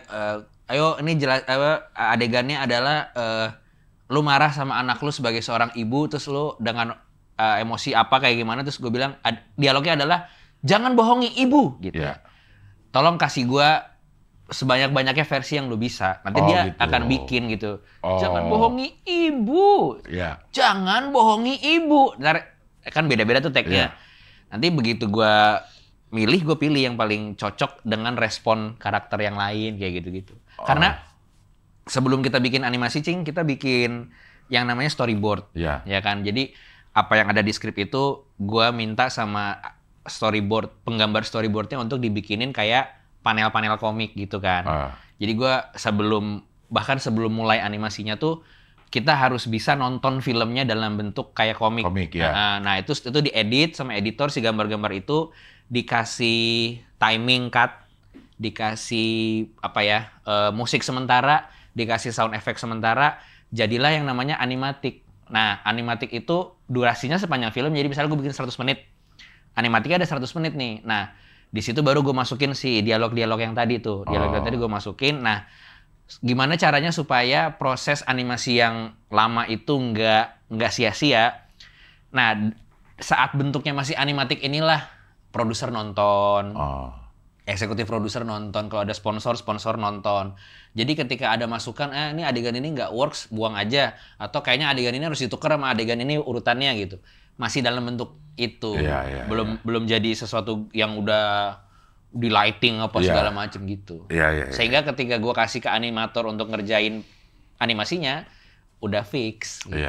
ayo ini jelas adegannya adalah lu marah sama anak lu sebagai seorang ibu, terus lu dengan emosi apa kayak gimana, terus gue bilang dialognya adalah jangan bohongi ibu gitu. Yeah. Tolong kasih gua sebanyak-banyaknya versi yang lu bisa. Nanti dia gitu. akan bikin gitu. Oh. Jangan bohongi ibu. Yeah. Jangan bohongi ibu. Ntar kan beda-beda tuh tag-nya. Yeah. Nanti begitu gua milih, gue pilih yang paling cocok dengan respon karakter yang lain kayak gitu-gitu. Karena sebelum kita bikin animasi, Cing, kita bikin yang namanya storyboard, ya kan. Jadi apa yang ada di skrip itu gue minta sama penggambar storyboardnya untuk dibikinin kayak panel-panel komik gitu kan. Jadi gue bahkan sebelum mulai animasinya tuh kita harus bisa nonton filmnya dalam bentuk kayak komik. Nah itu diedit sama editor, si gambar-gambar itu dikasih timing cut, dikasih musik sementara, dikasih sound effect sementara, jadilah yang namanya animatic. Nah, animatic itu durasinya sepanjang film, jadi misalnya gue bikin 100 menit. Animatiknya ada 100 menit nih. Nah, di situ baru gue masukin si dialog-dialog yang tadi tuh. Dialog yang tadi gue masukin. Nah, gimana caranya supaya proses animasi yang lama itu nggak sia-sia. Nah, saat bentuknya masih animatik inilah produser nonton, eksekutif produser nonton, kalau ada sponsor nonton. Jadi ketika ada masukan, ini adegan ini nggak works, buang aja. Atau kayaknya adegan ini harus ditukar sama adegan ini urutannya gitu. Masih dalam bentuk itu. Belum jadi sesuatu yang udah di lighting apa segala macem gitu. Sehingga ketika gue kasih ke animator untuk ngerjain animasinya, udah fix. Gitu.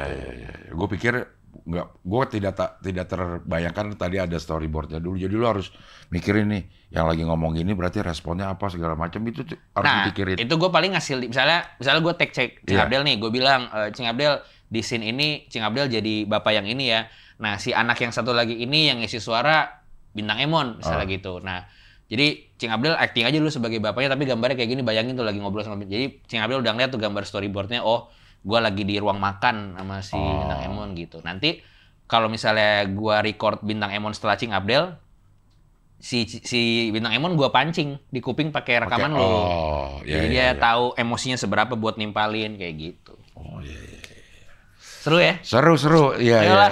Gue pikir gue tidak terbayangkan tadi ada storyboardnya dulu. Jadi lu harus mikirin nih, yang lagi ngomong ini berarti responnya apa segala macam, itu harus dipikirin. Itu gue paling ngasih, misalnya gue cek Cing Abdel nih, gue bilang, Cing Abdel di scene ini Cing Abdel jadi bapak yang ini ya. Nah si anak yang satu lagi ini yang ngisi suara Bintang Emon misalnya gitu. Nah jadi Cing Abdel acting aja dulu sebagai bapaknya, tapi gambarnya kayak gini, bayangin tuh lagi ngobrol sama. Jadi Cing Abdel udah ngeliat tuh gambar storyboardnya, gue lagi di ruang makan sama si Bintang Emon gitu. Nanti kalau misalnya gue record Bintang Emon setelah Cing Abdel, si Bintang Emon gue pancing di kuping pakai rekaman lo. Jadi dia tahu emosinya seberapa buat nimpalin kayak gitu. Seru ya? Seru. Iya.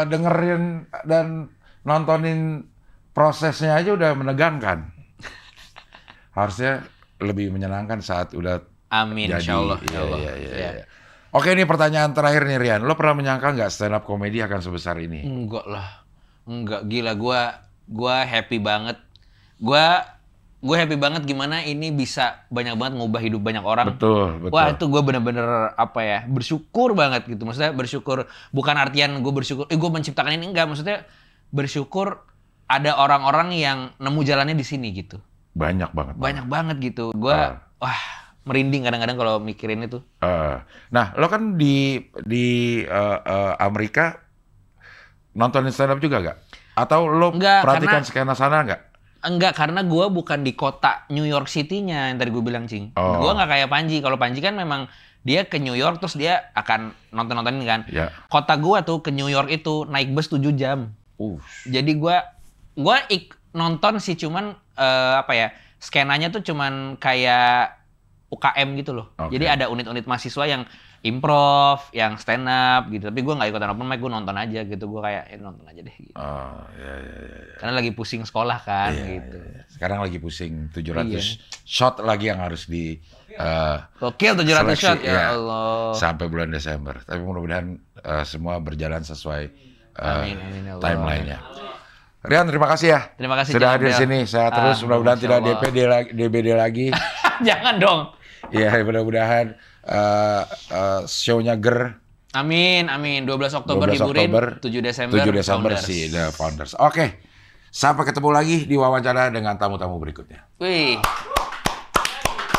Dengerin dan nontonin prosesnya aja udah menegangkan. Harusnya lebih menyenangkan saat udah amin, jadi. Insyaallah. Iya. Oke, ini pertanyaan terakhir nih, Rian. Lo pernah menyangka nggak stand up comedy akan sebesar ini? Enggak lah. Enggak, gila. Gue happy banget. Gue happy banget gimana ini bisa banyak banget ngubah hidup banyak orang. Betul. Wah, itu gue bener-bener bersyukur banget gitu. Maksudnya bersyukur, bukan artian gue bersyukur, gue menciptakan ini, enggak. Maksudnya bersyukur ada orang-orang yang nemu jalannya di sini gitu. Banyak banget gitu. Gue merinding kadang-kadang kalau mikirin itu. Nah, lo kan di Amerika nontonin stand up juga gak? Atau lo perhatikan skena sana gak? Enggak, karena gue bukan di kota New York City-nya yang tadi gue bilang, Cing. Gue nggak kayak Panji. Kalau Panji kan memang dia ke New York terus dia akan nontonin kan. Kota gue tuh ke New York itu naik bus 7 jam. Jadi gue nonton sih cuman skenanya tuh cuman kayak UKM gitu loh. Jadi ada unit-unit mahasiswa yang improv, yang stand up gitu. Tapi gue nggak ikutan open mic, gue nonton aja gitu. Gue kayak nonton aja deh gitu. Karena lagi pusing sekolah kan gitu. Sekarang lagi pusing 700 shot lagi yang harus di Gokil 700 seleksi, shot ya Allah. Sampai bulan Desember. Tapi mudah-mudahan semua berjalan sesuai amin, ya Allah. timeline-nya. Rian, terima kasih ya. Terima kasih sudah hadir sini. Sehat terus, mudah-mudahan tidak DBD lagi. Jangan dong. Ya, mudah-mudahan show-nya ger. Amin. 12 Oktober hiburin, 7 Desember Founders. Si The Founders. Oke. Sampai ketemu lagi di wawancara dengan tamu-tamu berikutnya. Wih.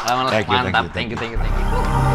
Mantap. Thank you.